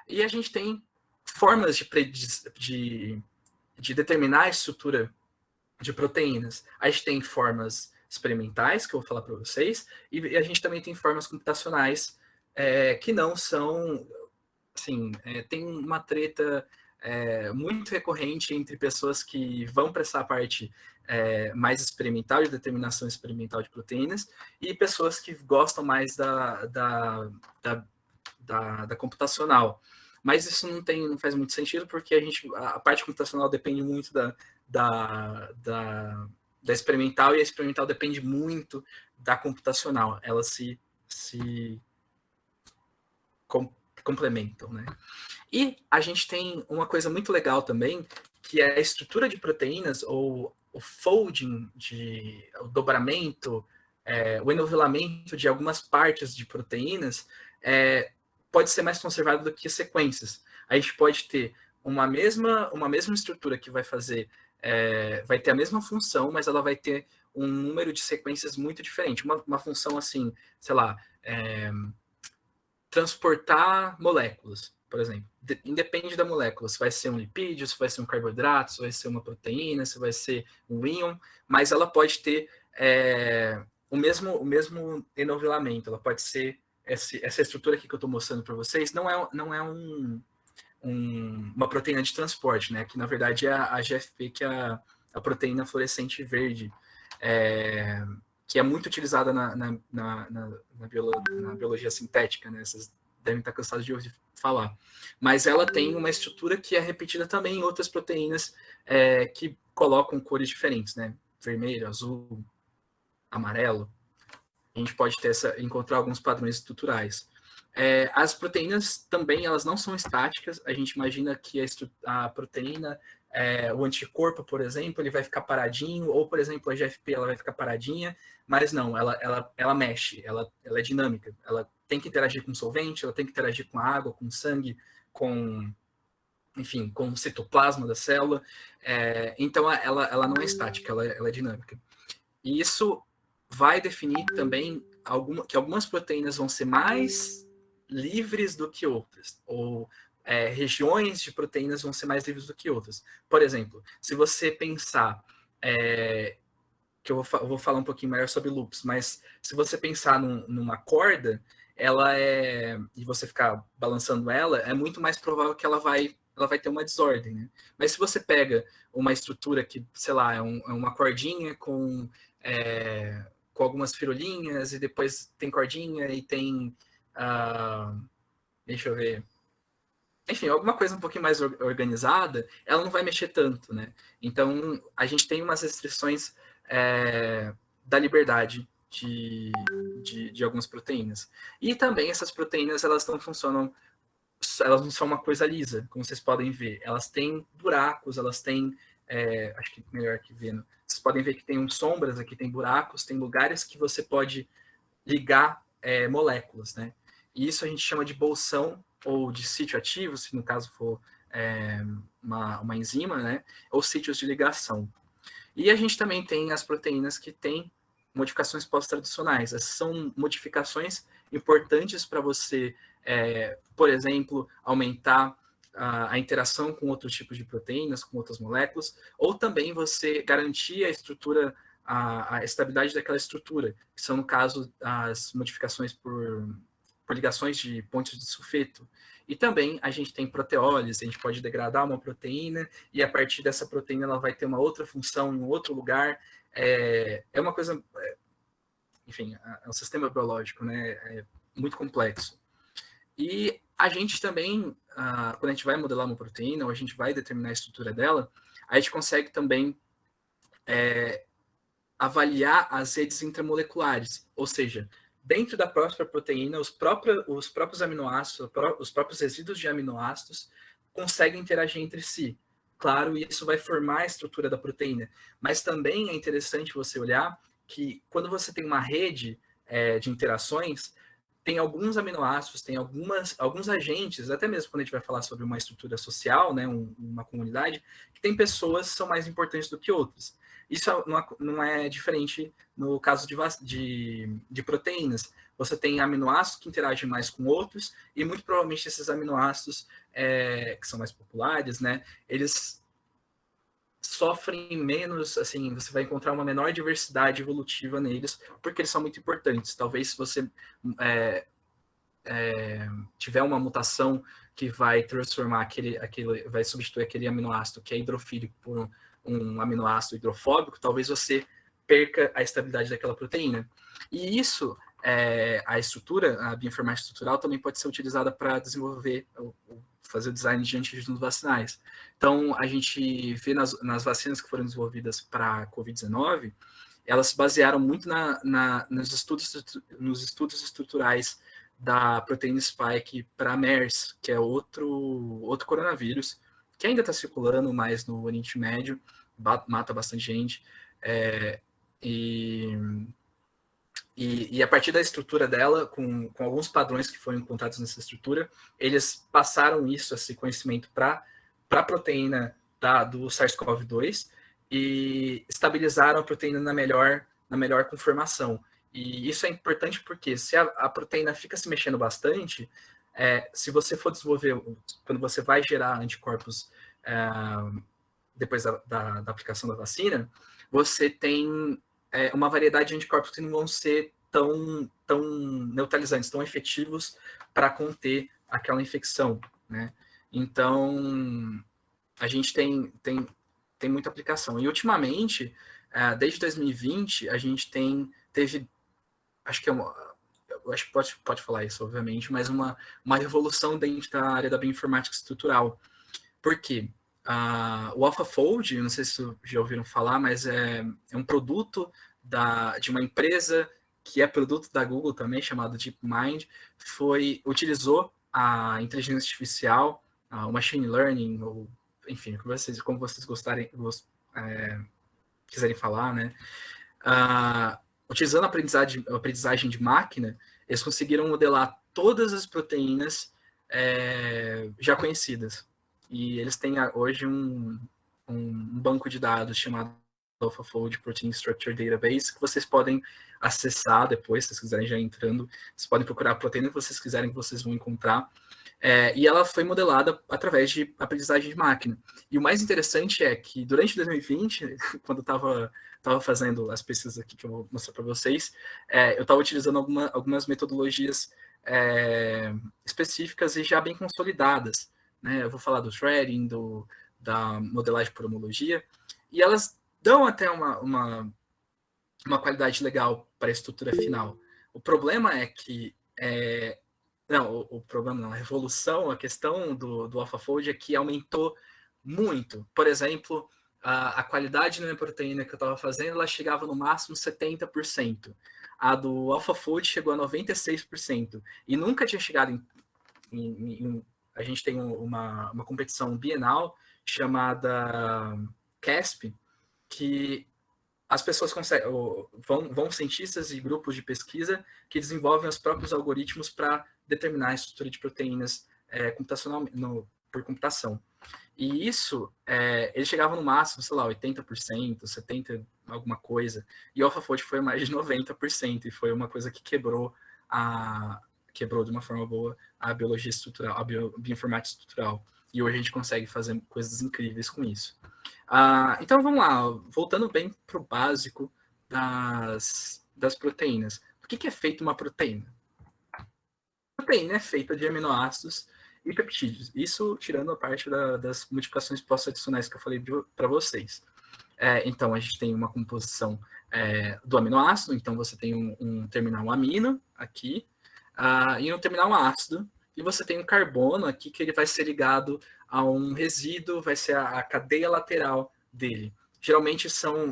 E a gente tem formas de determinar a estrutura de proteínas. A gente tem formas experimentais, que eu vou falar para vocês, e a gente também tem formas computacionais que não são... Assim, tem uma treta muito recorrente entre pessoas que vão para essa parte mais experimental, de determinação experimental de proteínas, e pessoas que gostam mais da computacional. Mas isso não faz muito sentido, porque a parte computacional depende muito da experimental, e a experimental depende muito da computacional. Elas se complementam, né? E a gente tem uma coisa muito legal também, que é a estrutura de proteínas, ou o folding, o dobramento, o enovelamento de algumas partes de proteínas, pode ser mais conservado do que sequências. A gente pode ter uma mesma estrutura que vai ter a mesma função, mas ela vai ter um número de sequências muito diferente. Uma função assim, sei lá, transportar moléculas, por exemplo. Independe da molécula, se vai ser um lipídio, se vai ser um carboidrato, se vai ser uma proteína, se vai ser um íon, mas ela pode ter o mesmo enovelamento, ela pode ser essa estrutura aqui que eu estou mostrando para vocês, não é uma proteína de transporte, né? Que na verdade é a GFP, que é a proteína fluorescente verde, que é muito utilizada na biologia sintética, né? Vocês devem estar cansados de ouvir falar. Mas ela tem uma estrutura que é repetida também em outras proteínas que colocam cores diferentes, né? Vermelho, azul, amarelo. A gente pode encontrar alguns padrões estruturais. As proteínas também, elas não são estáticas. A gente imagina que a proteína, o anticorpo, por exemplo, ele vai ficar paradinho, ou, por exemplo, a GFP, ela vai ficar paradinha, mas não, ela mexe, ela é dinâmica. Ela tem que interagir com solvente, ela tem que interagir com água, com sangue, enfim, com o citoplasma da célula. Então, ela não é estática, ela é dinâmica. E isso vai definir também que algumas proteínas vão ser mais livres do que outras, ou regiões de proteínas vão ser mais livres do que outras. Por exemplo, se você pensar, que eu vou falar um pouquinho melhor sobre loops, mas se você pensar numa corda, e você ficar balançando ela, é muito mais provável que ela vai ter uma desordem, né? Mas se você pega uma estrutura que, sei lá, é uma cordinha com algumas firulinhas, e depois tem cordinha e tem... deixa eu ver... Enfim, alguma coisa um pouquinho mais organizada, ela não vai mexer tanto, né? Então, a gente tem umas restrições da liberdade de algumas proteínas. E também essas proteínas, elas não são uma coisa lisa, como vocês podem ver. Elas têm buracos, elas têm... acho que melhor aqui vendo. Vocês podem ver que tem sombras aqui, tem buracos, tem lugares que você pode ligar moléculas, né? E isso a gente chama de bolsão, ou de sítio ativo, se no caso for uma enzima, né? Ou sítios de ligação. E a gente também tem as proteínas que têm modificações pós-traducionais. Essas são modificações importantes para você, por exemplo, aumentar a interação com outros tipos de proteínas, com outras moléculas, ou também você garantir a estrutura, a estabilidade daquela estrutura, que são, no caso, as modificações por ligações de pontes de sulfeto. E também a gente tem proteólise, a gente pode degradar uma proteína, e a partir dessa proteína ela vai ter uma outra função em outro lugar. É uma coisa... enfim, é um sistema biológico, né? Muito complexo. E a gente também, quando a gente vai modelar uma proteína, ou a gente vai determinar a estrutura dela, a gente consegue também avaliar as redes intramoleculares, ou seja, dentro da própria proteína, os próprios aminoácidos, os próprios resíduos de aminoácidos conseguem interagir entre si. Claro, isso vai formar a estrutura da proteína, mas também é interessante você olhar que quando você tem uma rede de interações, tem alguns aminoácidos, tem alguns agentes, até mesmo quando a gente vai falar sobre uma estrutura social, né, uma comunidade, que tem pessoas que são mais importantes do que outras. Isso não é diferente no caso de proteínas. Você tem aminoácidos que interagem mais com outros, e muito provavelmente esses aminoácidos, que são mais populares, né, eles sofrem menos, assim, você vai encontrar uma menor diversidade evolutiva neles, porque eles são muito importantes. Talvez se você tiver uma mutação que vai transformar vai substituir aquele aminoácido que é hidrofílico por um aminoácido hidrofóbico, talvez você perca a estabilidade daquela proteína. E isso, a estrutura, a bioinformática estrutural, também pode ser utilizada para desenvolver, fazer o design de antígenos vacinais. Então, a gente vê nas vacinas que foram desenvolvidas para a Covid-19, elas se basearam muito nos estudos estruturais da proteína spike para MERS, que é outro coronavírus, que ainda está circulando mais no Oriente Médio, mata bastante gente, e a partir da estrutura dela, com alguns padrões que foram encontrados nessa estrutura, eles passaram esse conhecimento para a proteína do SARS-CoV-2 e estabilizaram a proteína na melhor conformação. E isso é importante porque se a proteína fica se mexendo bastante, se você for desenvolver, quando você vai gerar anticorpos depois da aplicação da vacina, você tem uma variedade de anticorpos que não vão ser tão neutralizantes, tão efetivos para conter aquela infecção, né? Então, a gente tem muita aplicação. E, ultimamente, desde 2020, a gente teve, acho que acho que pode falar isso, obviamente, mas uma revolução dentro da área da bioinformática estrutural. Por quê? O AlphaFold, não sei se vocês já ouviram falar, mas é um produto de uma empresa que é produto da Google também, chamado DeepMind, utilizou a inteligência artificial, o machine learning, ou enfim, como vocês quiserem falar, né? Utilizando a aprendizagem de máquina, eles conseguiram modelar todas as proteínas já conhecidas. E eles têm hoje um banco de dados chamado AlphaFold Protein Structure Database, que vocês podem acessar depois, se vocês quiserem já entrando. Vocês podem procurar a proteína que vocês quiserem, que vocês vão encontrar. E ela foi modelada através de aprendizagem de máquina. E o mais interessante é que durante 2020, quando eu estava fazendo as pesquisas aqui que eu vou mostrar para vocês, eu estava utilizando algumas metodologias específicas e já bem consolidadas, né? Eu vou falar do threading, da modelagem por homologia, e elas dão até uma qualidade legal para a estrutura final. O problema é que o problema não, a revolução, a questão do AlphaFold é que aumentou muito. Por exemplo, a qualidade da minha proteína que eu estava fazendo, ela chegava no máximo 70%. A do AlphaFold chegou a 96%. E nunca tinha chegado a gente tem uma competição bienal chamada CASP, que as pessoas conseguem, vão cientistas e grupos de pesquisa que desenvolvem os próprios algoritmos para determinar a estrutura de proteínas por computação. E isso, eles chegavam no máximo, sei lá, 80%, 70%, alguma coisa. E o AlphaFold foi mais de 90%, e foi uma coisa que quebrou de uma forma boa a biologia estrutural, a bioinformática estrutural. E hoje a gente consegue fazer coisas incríveis com isso. Então vamos lá, voltando bem para o básico das proteínas. O que é feito uma proteína? A proteína é feita de aminoácidos e peptídeos. Isso tirando a parte das modificações pós-adicionais que eu falei para vocês. Então a gente tem uma composição do aminoácido, então você tem um terminal amino aqui, e um terminal ácido, e você tem um carbono aqui que ele vai ser ligado a um resíduo, vai ser a cadeia lateral dele. Geralmente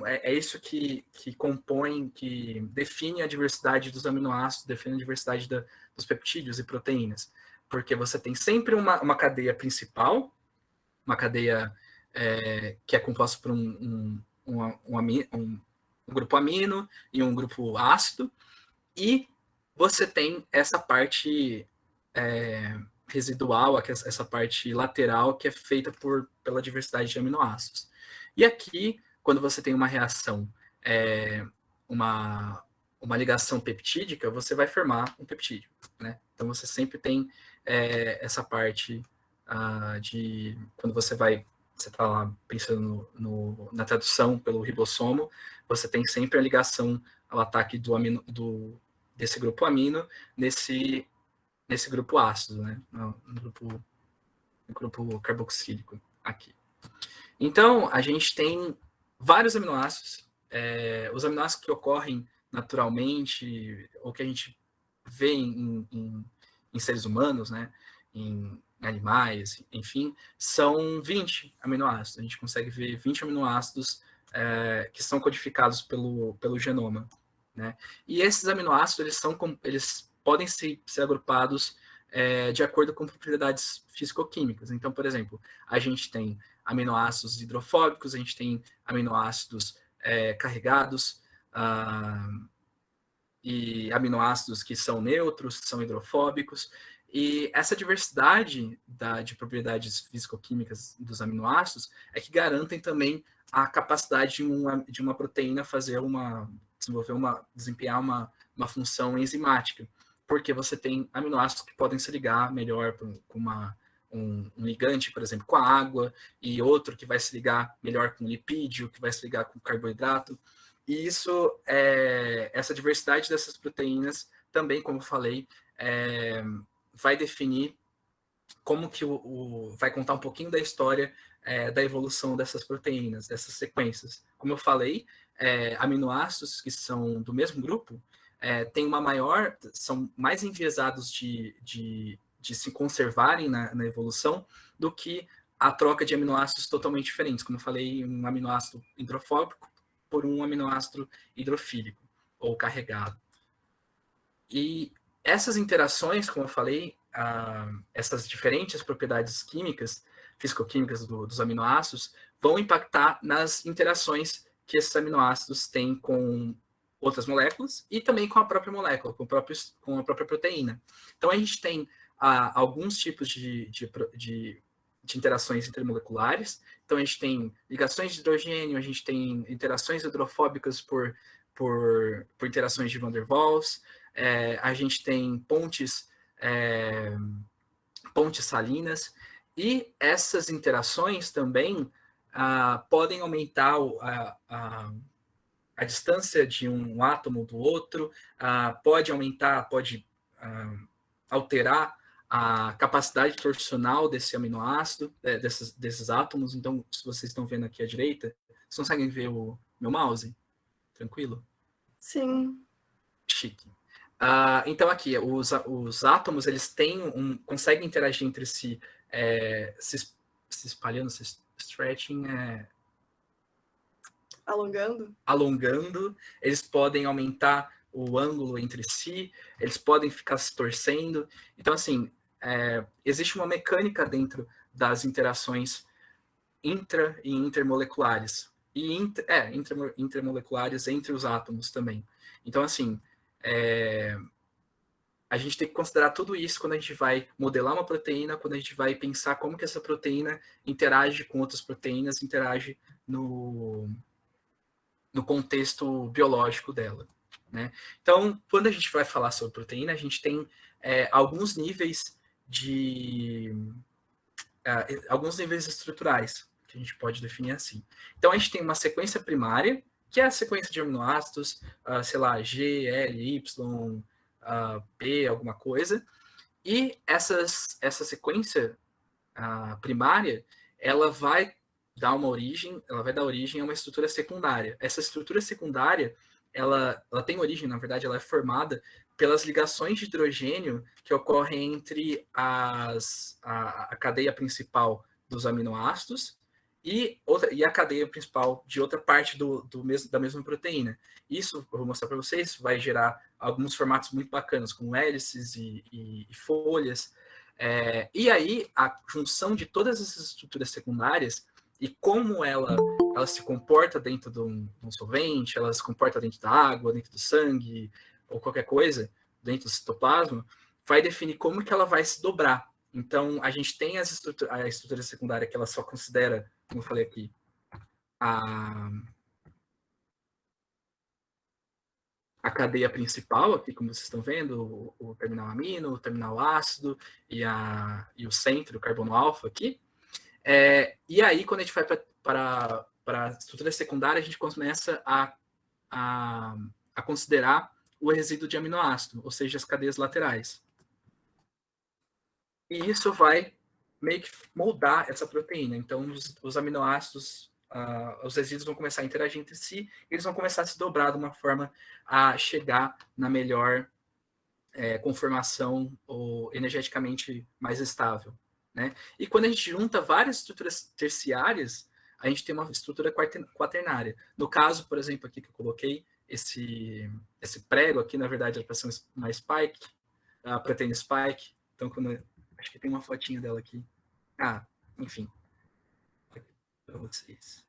é isso que compõe, que define a diversidade dos aminoácidos, define a diversidade dos peptídeos e proteínas. Porque você tem sempre uma cadeia principal, uma cadeia que é composta por um grupo amino e um grupo ácido, e você tem essa parte residual, essa parte lateral que é feita pela diversidade de aminoácidos. E aqui, quando você tem uma reação, uma ligação peptídica, você vai formar um peptídeo, né? Então você sempre tem essa parte de quando você está lá pensando na tradução pelo ribossomo, você tem sempre a ligação ao ataque desse grupo amino nesse grupo ácido, né? No grupo carboxílico aqui. Então, a gente tem vários aminoácidos. Os aminoácidos que ocorrem naturalmente, ou que a gente vê em seres humanos, né? Em animais, enfim, são 20 aminoácidos. A gente consegue ver 20 aminoácidos que são codificados pelo genoma, né? E esses aminoácidos, eles podem ser agrupados de acordo com propriedades físico-químicas. Então, por exemplo, a gente tem aminoácidos hidrofóbicos, a gente tem aminoácidos carregados, e aminoácidos que são neutros, que são hidrofóbicos. E essa diversidade de propriedades físico-químicas dos aminoácidos é que garantem também a capacidade de uma proteína desempenhar uma função enzimática, porque você tem aminoácidos que podem se ligar melhor com um ligante, por exemplo, com a água, e outro que vai se ligar melhor com lipídio, que vai se ligar com carboidrato. E essa diversidade dessas proteínas também, como eu falei, vai definir como que vai contar um pouquinho da história da evolução dessas proteínas, dessas sequências. Como eu falei, aminoácidos que são do mesmo grupo são mais enviesados de se conservarem na evolução do que a troca de aminoácidos totalmente diferentes. Como eu falei, um aminoácido hidrofóbico por um aminoácido hidrofílico ou carregado. E essas interações, como eu falei, essas diferentes propriedades químicas, físico-químicas dos aminoácidos, vão impactar nas interações que esses aminoácidos têm com outras moléculas e também com a própria molécula, com a própria proteína. Então, a gente tem alguns tipos de interações intermoleculares. Então, a gente tem ligações de hidrogênio, a gente tem interações hidrofóbicas por interações de Van der Waals, a gente tem pontes salinas, e essas interações também podem aumentar a distância de um átomo do outro, pode alterar a capacidade torsional desse aminoácido, desses átomos. Então, se vocês estão vendo aqui à direita, vocês conseguem ver o meu mouse? Tranquilo? Sim. Chique. Então, aqui, os átomos, eles conseguem interagir entre si, se espalhando, stretching, alongando, eles podem aumentar o ângulo entre si, eles podem ficar se torcendo. Então, assim, existe uma mecânica dentro das interações intra e intermoleculares. E intermoleculares entre os átomos também. Então, assim, a gente tem que considerar tudo isso quando a gente vai modelar uma proteína, quando a gente vai pensar como que essa proteína interage com outras proteínas, interage no contexto biológico dela, né? Então, quando a gente vai falar sobre proteína, a gente tem alguns níveis estruturais, que a gente pode definir assim. Então, a gente tem uma sequência primária, que é a sequência de aminoácidos, sei lá, G, L, Y, P, alguma coisa, e essa sequência primária, ela vai dar origem a uma estrutura secundária. Essa estrutura secundária, ela tem origem, na verdade, ela é formada pelas ligações de hidrogênio que ocorrem entre a cadeia principal dos aminoácidos e a cadeia principal de outra parte da mesma proteína. Isso, eu vou mostrar para vocês, vai gerar alguns formatos muito bacanas, como hélices e folhas. E aí, a junção de todas essas estruturas secundárias e como ela se comporta dentro de um solvente, ela se comporta dentro da água, dentro do sangue, ou qualquer coisa, dentro do citoplasma, vai definir como que ela vai se dobrar. Então, a gente tem a estrutura secundária que ela só considera, como eu falei aqui, a cadeia principal, aqui como vocês estão vendo, o terminal amino, o terminal ácido e o centro, o carbono alfa aqui. E aí, quando a gente vai para a estrutura secundária, a gente começa a considerar o resíduo de aminoácido, ou seja, as cadeias laterais. E isso vai meio que moldar essa proteína. Então, os aminoácidos, os resíduos vão começar a interagir entre si, e eles vão começar a se dobrar de uma forma a chegar na melhor conformação ou energeticamente mais estável. Né? E quando a gente junta várias estruturas terciárias, a gente tem uma estrutura quaternária. No caso, por exemplo, aqui que eu coloquei, esse prego aqui, na verdade, é para ser uma spike, a proteína spike. Então, acho que tem uma fotinha dela aqui. Enfim. Para vocês.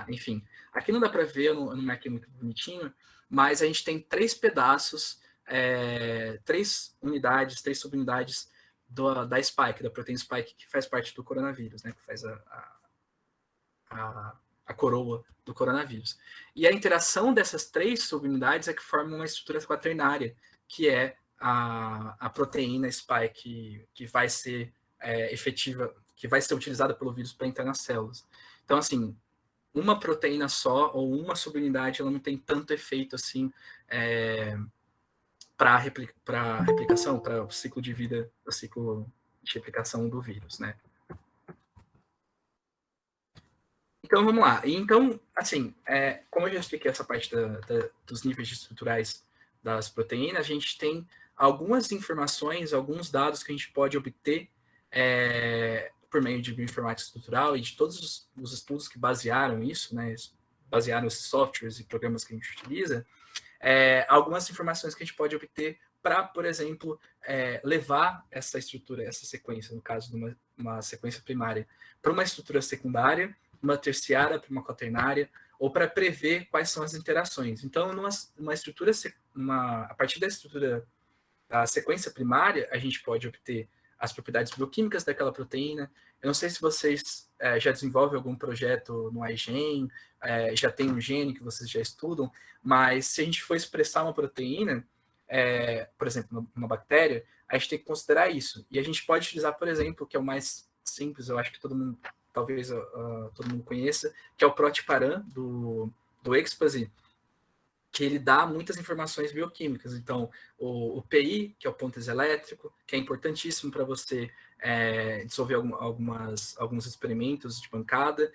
Enfim. Aqui não dá para ver, eu não marquei muito bonitinho, mas a gente tem 3 pedaços, 3 unidades, 3 subunidades da spike, da proteína spike, que faz parte do coronavírus, né? Que faz a coroa do coronavírus. E a interação dessas 3 subunidades é que formam uma estrutura quaternária, que é a proteína spike que vai ser efetiva, que vai ser utilizada pelo vírus para entrar nas células. Então, assim, uma proteína só ou uma subunidade ela não tem tanto efeito assim para replicação, para o ciclo de vida, o ciclo de replicação do vírus, né? Então, vamos lá. Então, assim, como eu já expliquei essa parte dos níveis estruturais das proteínas, a gente tem algumas informações, alguns dados que a gente pode obter por meio de bioinformática estrutural e de todos os estudos que basearam isso, né, basearam esses softwares e programas que a gente utiliza, algumas informações que a gente pode obter para, por exemplo, levar essa estrutura, essa sequência, no caso de uma sequência primária, para uma estrutura secundária, uma terciária, para uma quaternária, ou para prever quais são as interações. Então, numa estrutura, a partir da estrutura da sequência primária, a gente pode obter as propriedades bioquímicas daquela proteína. Eu não sei se vocês já desenvolvem algum projeto no iGen, já tem um gene que vocês já estudam, mas se a gente for expressar uma proteína, por exemplo, uma bactéria, a gente tem que considerar isso. E a gente pode utilizar, por exemplo, que é o mais simples, eu acho que todo mundo, talvez todo mundo conheça, que é o Protiparan do Expazy, que ele dá muitas informações bioquímicas. Então, o PI, que é o ponto elétrico, que é importantíssimo para você dissolver alguns experimentos de bancada.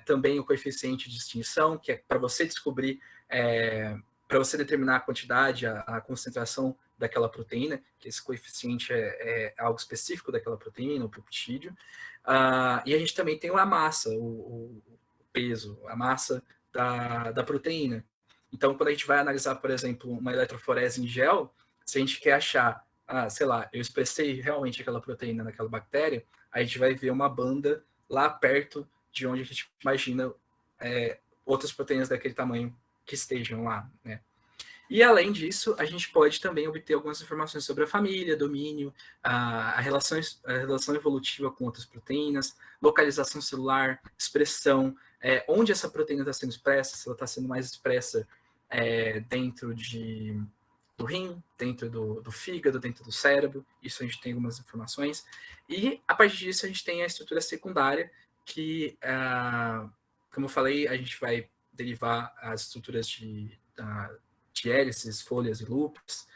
Também o coeficiente de extinção, que é para você descobrir, para você determinar a quantidade, a concentração daquela proteína, que esse coeficiente é algo específico daquela proteína, o peptídeo. E a gente também tem a massa, o peso, a massa da proteína. Então, quando a gente vai analisar, por exemplo, uma eletroforese em gel, se a gente quer achar, sei lá, eu expressei realmente aquela proteína naquela bactéria, a gente vai ver uma banda lá perto de onde a gente imagina outras proteínas daquele tamanho que estejam lá, né? E, além disso, a gente pode também obter algumas informações sobre a família, domínio, a relação evolutiva com outras proteínas, localização celular, expressão, onde essa proteína está sendo expressa, se ela está sendo mais expressa dentro do rim, dentro do fígado, dentro do cérebro. Isso a gente tem algumas informações. E, a partir disso, a gente tem a estrutura secundária, que, como eu falei, a gente vai derivar as estruturas de hélices, folhas e loops,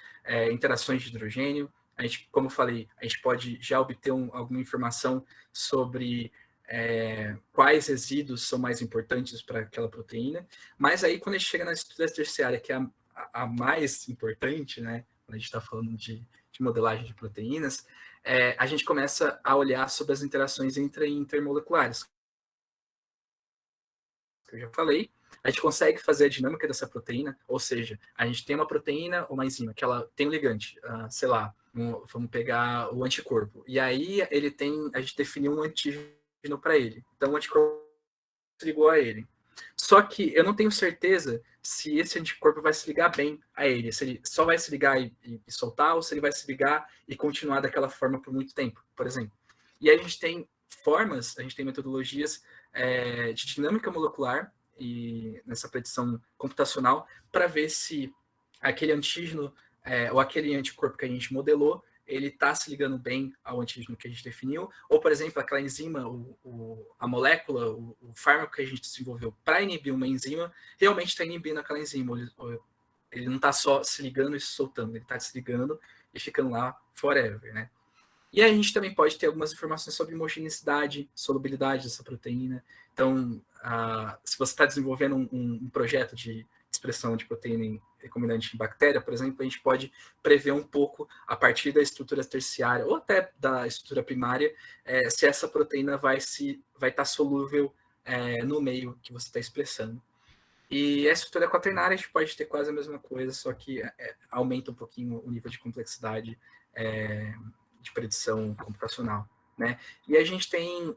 interações de hidrogênio. A gente, como eu falei, a gente pode já obter alguma informação sobre quais resíduos são mais importantes para aquela proteína. Mas aí, quando a gente chega na estrutura terciária, que é a mais importante, né, quando a gente está falando de modelagem de proteínas, a gente começa a olhar sobre as interações intermoleculares. Que eu já falei, a gente consegue fazer a dinâmica dessa proteína, ou seja, a gente tem uma proteína ou uma enzima que ela tem um ligante, sei lá, vamos pegar o anticorpo, e aí a gente definiu um antígeno para ele, então o anticorpo ligou a ele. Só que eu não tenho certeza se esse anticorpo vai se ligar bem a ele, se ele só vai se ligar e soltar, ou se ele vai se ligar e continuar daquela forma por muito tempo, por exemplo. E aí a gente tem formas, a gente tem metodologias de dinâmica molecular e nessa predição computacional para ver se aquele antígeno ou aquele anticorpo que a gente modelou, ele está se ligando bem ao antígeno que a gente definiu, ou, por exemplo, aquela enzima, a molécula, o fármaco que a gente desenvolveu para inibir uma enzima, realmente está inibindo aquela enzima. Ele não está só se ligando e se soltando, ele está se ligando e ficando lá forever, né? E a gente também pode ter algumas informações sobre homogeneicidade, solubilidade dessa proteína. Então, se você está desenvolvendo um projeto de expressão de proteína recombinante em bactéria, por exemplo, a gente pode prever um pouco, a partir da estrutura terciária ou até da estrutura primária, se essa proteína vai estar solúvel no meio que você está expressando. E a estrutura quaternária a gente pode ter quase a mesma coisa, só que aumenta um pouquinho o nível de complexidade de predição computacional, né? E a gente tem,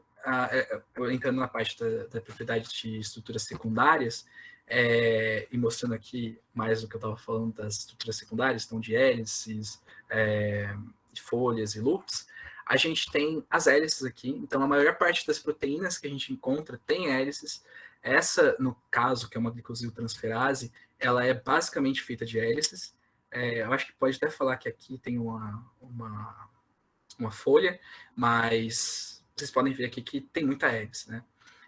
entrando na parte da propriedade de estruturas secundárias, e mostrando aqui mais do que eu estava falando das estruturas secundárias, então de hélices, de folhas e loops, a gente tem as hélices aqui. Então, a maior parte das proteínas que a gente encontra tem hélices. Essa, no caso, que é uma glicosiltransferase, ela é basicamente feita de hélices. Eu acho que pode até falar que aqui tem uma folha, mas vocês podem ver aqui que tem muita hélice, né?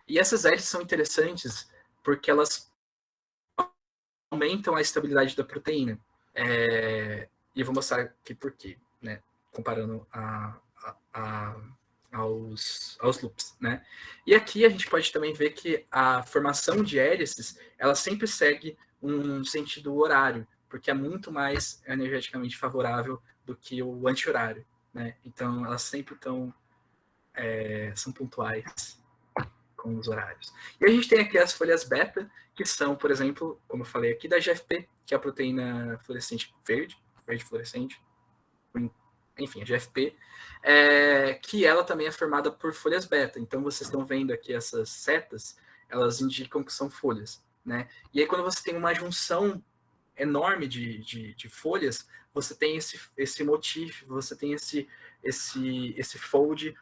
E essas hélices são interessantes porque elas aumentam a estabilidade da proteína. E eu vou mostrar aqui por quê, né? Comparando aos loops, né? E aqui a gente pode também ver que a formação de hélices, ela sempre segue um sentido horário, porque é muito mais energeticamente favorável do que o anti-horário, né? Então, elas sempre são pontuais com os horários. E a gente tem aqui as folhas beta, que são, por exemplo, como eu falei aqui, da GFP, que é a proteína fluorescente verde fluorescente, enfim, a GFP, que ela também é formada por folhas beta. Então, vocês estão vendo aqui essas setas, elas indicam que são folhas, né? E aí, quando você tem uma junção enorme de folhas, você tem esse motif, você tem esse fold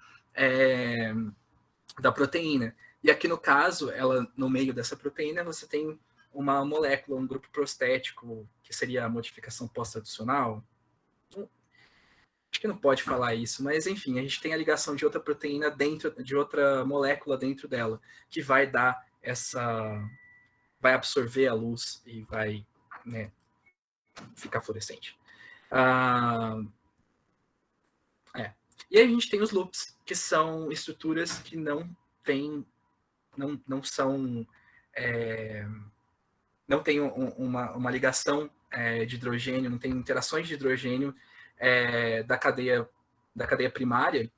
da proteína. E aqui no caso, ela no meio dessa proteína, você tem uma molécula, um grupo prostético, que seria a modificação pós-traducional. Acho que não pode falar isso, mas enfim, a gente tem a ligação de outra proteína dentro, de outra molécula dentro dela, que vai dar vai absorver a luz e vai, né, ficar fluorescente. E aí a gente tem os loops, que são estruturas que não são não tem uma ligação de hidrogênio, não tem interações de hidrogênio da cadeia primária,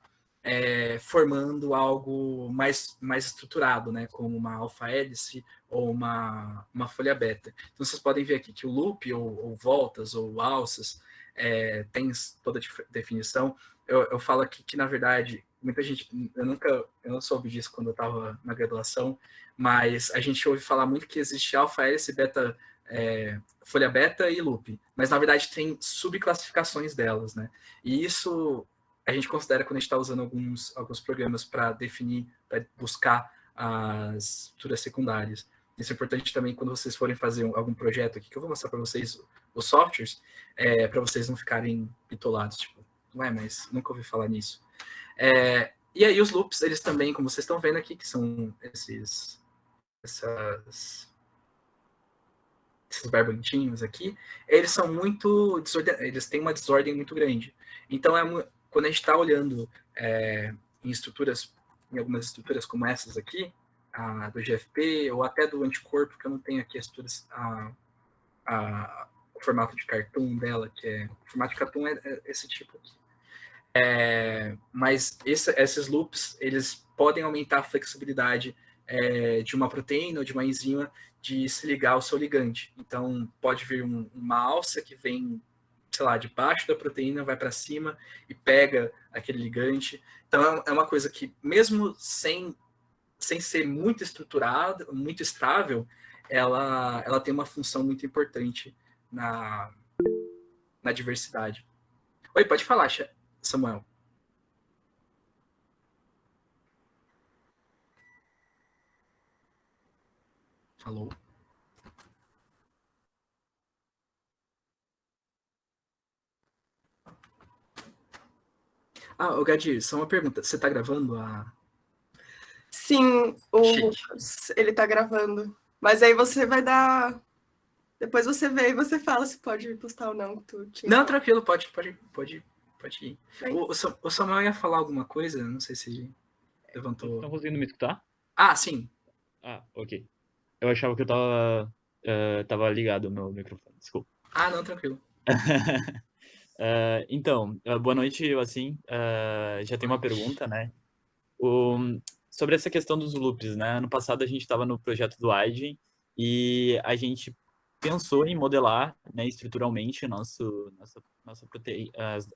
formando algo mais estruturado, né, como uma alfa-hélice ou uma folha beta. Então, vocês podem ver aqui que o loop, ou voltas, ou alças, tem toda a definição. Eu falo aqui que, na verdade, muita gente, eu não soube disso quando eu estava na graduação, mas a gente ouve falar muito que existe alfa-hélice, beta, folha beta e loop, mas na verdade tem subclassificações delas, né? E isso a gente considera quando a gente está usando alguns programas para definir, para buscar as estruturas secundárias. Isso é importante também quando vocês forem fazer algum projeto aqui, que eu vou mostrar para vocês os softwares, para vocês não ficarem bitolados, tipo, ué, mas nunca ouvi falar nisso. E aí os loops, eles também, como vocês estão vendo aqui, que são esses barbantinhos aqui, eles são muito desordenados, eles têm uma desordem muito grande. Então, quando a gente está olhando em algumas estruturas como essas aqui, do GFP, ou até do anticorpo, que eu não tenho aqui as estruturas, o formato de cartoon dela, o formato de cartoon é esse tipo aqui. Mas esses loops, eles podem aumentar a flexibilidade de uma proteína ou de uma enzima de se ligar ao seu ligante. Então, pode vir uma alça que vem, sei lá, debaixo da proteína, vai para cima e pega aquele ligante. Então, é uma coisa que, mesmo sem ser muito estruturada, muito estável, ela tem uma função muito importante na diversidade. Oi, pode falar, Samuel. Alô? O Gadir, só uma pergunta. Você tá gravando a... Sim, o Chique. Lucas, ele tá gravando. Mas aí você vai dar... Depois você vê e você fala se pode postar ou não. Não, tranquilo, pode ir. O Samuel ia falar alguma coisa? Não sei se levantou... Estão conseguindo me escutar? Sim. Ok. Eu achava que eu tava ligado no microfone, desculpa. Não, tranquilo. Então, boa noite, assim, já tem uma pergunta, né? Sobre essa questão dos loops, né? Ano passado a gente estava no projeto do Aiden e a gente pensou em modelar, né, estruturalmente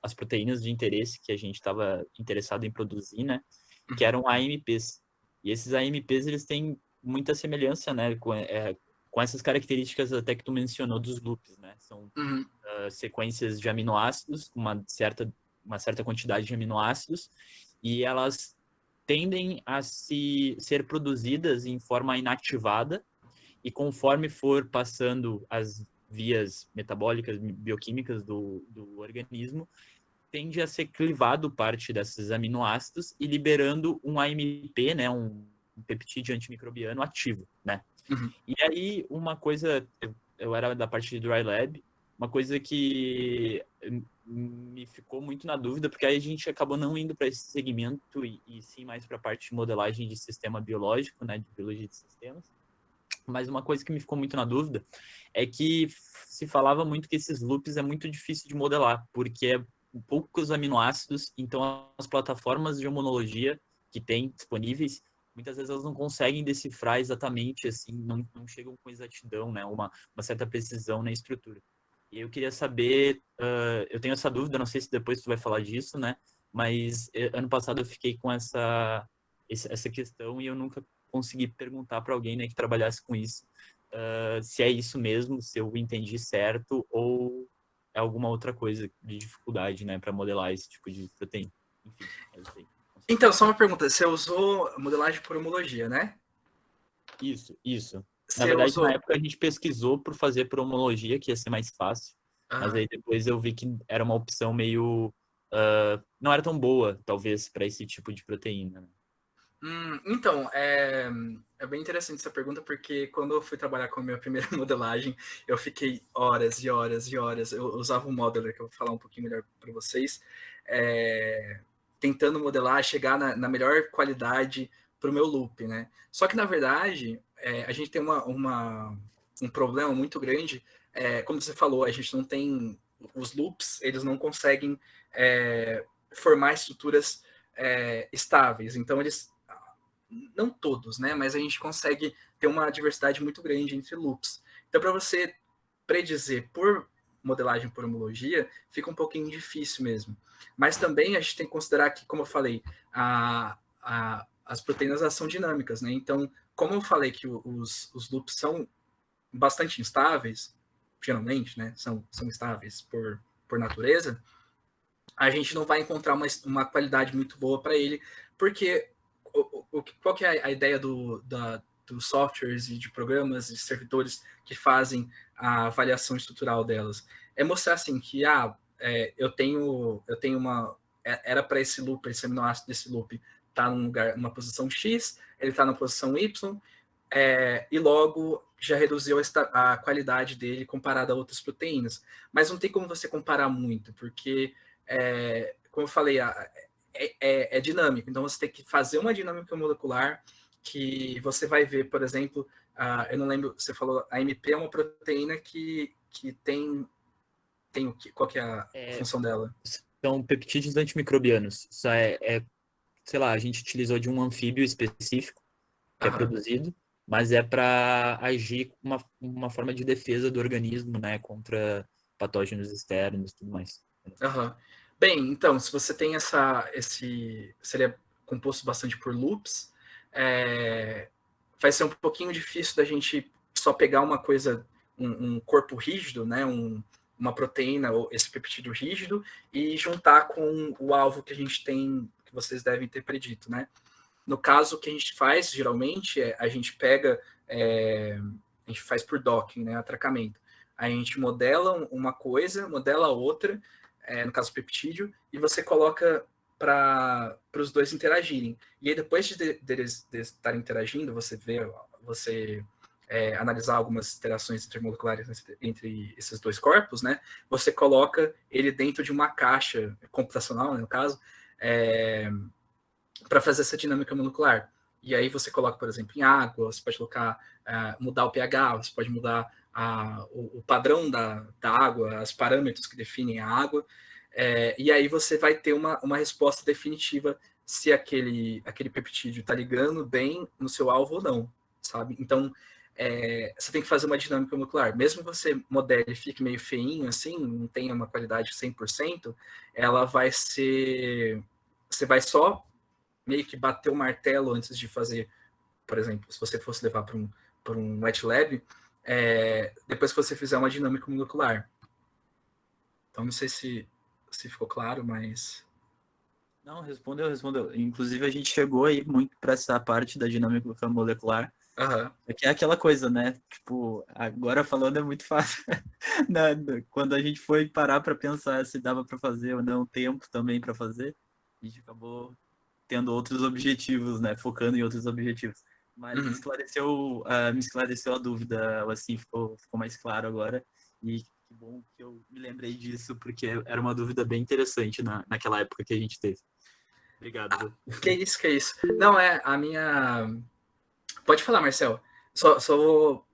as proteínas de interesse que a gente estava interessado em produzir, né? Que eram AMPs. E esses AMPs, eles têm muita semelhança, né, com essas características até que tu mencionou dos loops, né? São sequências de aminoácidos, uma certa quantidade de aminoácidos, e elas tendem a ser produzidas em forma inativada, e conforme for passando as vias metabólicas, bioquímicas do organismo, tende a ser clivado parte desses aminoácidos e liberando um AMP, né, um peptídeo antimicrobiano ativo, né? E aí, uma coisa, eu era da parte de Dry Lab, uma coisa que me ficou muito na dúvida, porque aí a gente acabou não indo para esse segmento e sim mais para a parte de modelagem de sistema biológico, né, de biologia de sistemas. Mas uma coisa que me ficou muito na dúvida é que se falava muito que esses loops é muito difícil de modelar, porque é poucos aminoácidos, então as plataformas de homologia que tem disponíveis, muitas vezes elas não conseguem decifrar exatamente, assim, não chegam com exatidão, né, uma certa precisão na estrutura. E eu queria saber, eu tenho essa dúvida, não sei se depois tu vai falar disso, né, mas ano passado eu fiquei com essa questão e eu nunca consegui perguntar para alguém, né, que trabalhasse com isso, se é isso mesmo, se eu entendi certo, ou é alguma outra coisa de dificuldade, né, para modelar esse tipo de proteína. Enfim, é isso aí. Então, só uma pergunta. Você usou modelagem por homologia, né? Isso. Na Você verdade, usou... na época a gente pesquisou por fazer por homologia, que ia ser mais fácil, mas aí depois eu vi que era uma opção meio... não era tão boa, talvez, para esse tipo de proteína, né? Então, é bem interessante essa pergunta, porque quando eu fui trabalhar com a minha primeira modelagem, eu fiquei horas e horas e horas. Eu usava um modeler, que eu vou falar um pouquinho melhor para vocês, tentando modelar, chegar na melhor qualidade para o meu loop, né? Só que, na verdade, a gente tem um problema muito grande. Como você falou, a gente não tem... Os loops, eles não conseguem formar estruturas estáveis. Então, eles... Não todos, né? Mas a gente consegue ter uma diversidade muito grande entre loops. Então, para você predizer por modelagem por homologia, fica um pouquinho difícil mesmo. Mas também a gente tem que considerar que, como eu falei, as proteínas são dinâmicas, né? Então, como eu falei que os loops são bastante instáveis, geralmente, né? São instáveis por natureza, a gente não vai encontrar uma qualidade muito boa para ele, porque qual que é a ideia dos softwares e de programas e servidores que fazem a avaliação estrutural delas? É mostrar assim que eu tenho uma... Era para esse loop, esse aminoácido desse loop tá numa posição X, ele está na posição Y, e logo já reduziu a qualidade dele comparado a outras proteínas. Mas não tem como você comparar muito, porque, como eu falei, é dinâmico. Então, você tem que fazer uma dinâmica molecular que você vai ver, por exemplo, eu não lembro, você falou, a MP é uma proteína que tem o que? Qual que é a função dela? São peptídeos antimicrobianos. Isso sei lá, a gente utilizou de um anfíbio específico que é produzido, mas é para agir como uma forma de defesa do organismo, né, contra patógenos externos e tudo mais. Bem, então, se você tem seria composto bastante por loops, vai ser um pouquinho difícil da gente só pegar uma coisa, um corpo rígido, né, uma proteína, ou esse peptídeo rígido, e juntar com o alvo que a gente tem, que vocês devem ter predito, né? No caso, o que a gente faz, geralmente, a gente pega, a gente faz por docking, né, atracamento. Aí a gente modela uma coisa, modela outra, no caso, o peptídeo, e você coloca para os dois interagirem. E aí, depois deles estarem interagindo, você analisar algumas interações intermoleculares entre esses dois corpos, né? Você coloca ele dentro de uma caixa computacional, né, no caso, para fazer essa dinâmica molecular. E aí você coloca, por exemplo, em água, você pode colocar, mudar o pH, você pode mudar o padrão da água, os parâmetros que definem a água, e aí você vai ter uma resposta definitiva se aquele peptídeo está ligando bem no seu alvo ou não, sabe? Então, você tem que fazer uma dinâmica molecular. Mesmo que você modele e fique meio feinho, assim, não tenha uma qualidade 100%, ela vai ser... Você vai só meio que bater o martelo antes de fazer, por exemplo, se você fosse levar para um wet lab, depois que você fizer uma dinâmica molecular. Então, não sei se ficou claro, mas... Não, respondeu. Inclusive, a gente chegou aí muito para essa parte da dinâmica molecular. Uhum. É que é aquela coisa, né? Tipo, agora falando é muito fácil. Quando a gente foi parar para pensar se dava para fazer ou não, tempo também para fazer, a gente acabou tendo outros objetivos, né? Focando em outros objetivos. Mas me esclareceu a dúvida, assim, ficou mais claro agora. E que bom que eu me lembrei disso, porque era uma dúvida bem interessante naquela época que a gente teve. Obrigado. Que isso. Não, a minha... Pode falar, Marcel. Só vou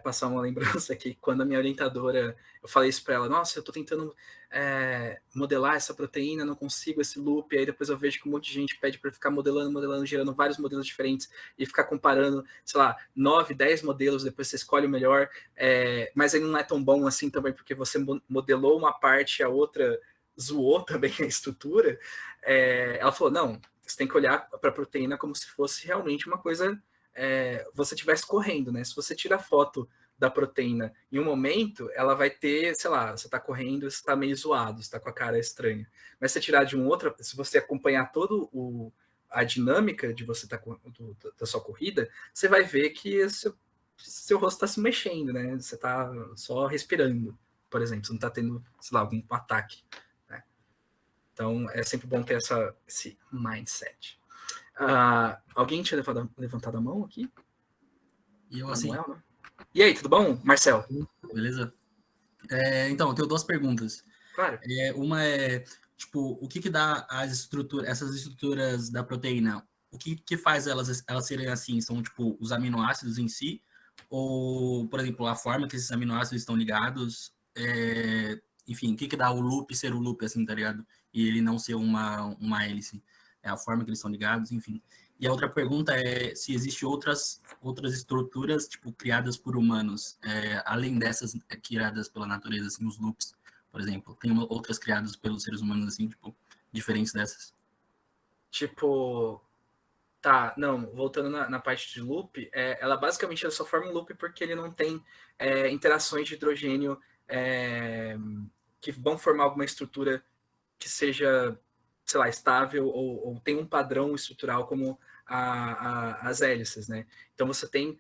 passar uma lembrança aqui. Quando a minha orientadora, eu falei isso para ela, nossa, eu estou tentando modelar essa proteína, não consigo esse loop, aí depois eu vejo que um monte de gente pede para ficar modelando, gerando vários modelos diferentes e ficar comparando, sei lá, 9, 10 modelos, depois você escolhe o melhor, mas ele não é tão bom assim também, porque você modelou uma parte e a outra zoou também a estrutura. Ela falou, não, você tem que olhar para a proteína como se fosse realmente uma coisa... você estivesse correndo, né? Se você tira a foto da proteína em um momento, ela vai ter, sei lá, você está correndo, você está meio zoado, você está com a cara estranha. Mas se você tirar de um outro, se você acompanhar todo a dinâmica de você da sua corrida, você vai ver que seu rosto está se mexendo, né? Você está só respirando, por exemplo, você não está tendo, sei lá, algum ataque. Né? Então, é sempre bom ter esse mindset. Alguém tinha levantado a mão aqui? E eu assim. Manuel, né? E aí, tudo bom, Marcel? Beleza? Então, eu tenho duas perguntas. Claro. Uma é, tipo, o que dá essas estruturas da proteína? O que faz elas serem assim? São, tipo, os aminoácidos em si? Ou, por exemplo, a forma que esses aminoácidos estão ligados? Enfim, o que dá o loop ser o loop, assim, tá ligado? E ele não ser uma hélice? É a forma que eles estão ligados, enfim. E a outra pergunta é se existem outras estruturas, tipo, criadas por humanos, além dessas criadas pela natureza, assim, os loops, por exemplo. Tem outras criadas pelos seres humanos, assim, tipo, diferentes dessas? Tipo, tá, não, voltando na parte de loop, ela basicamente só forma um loop porque ele não tem interações de hidrogênio que vão formar alguma estrutura que seja, sei lá, estável ou tem um padrão estrutural como as hélices, né? Então você tem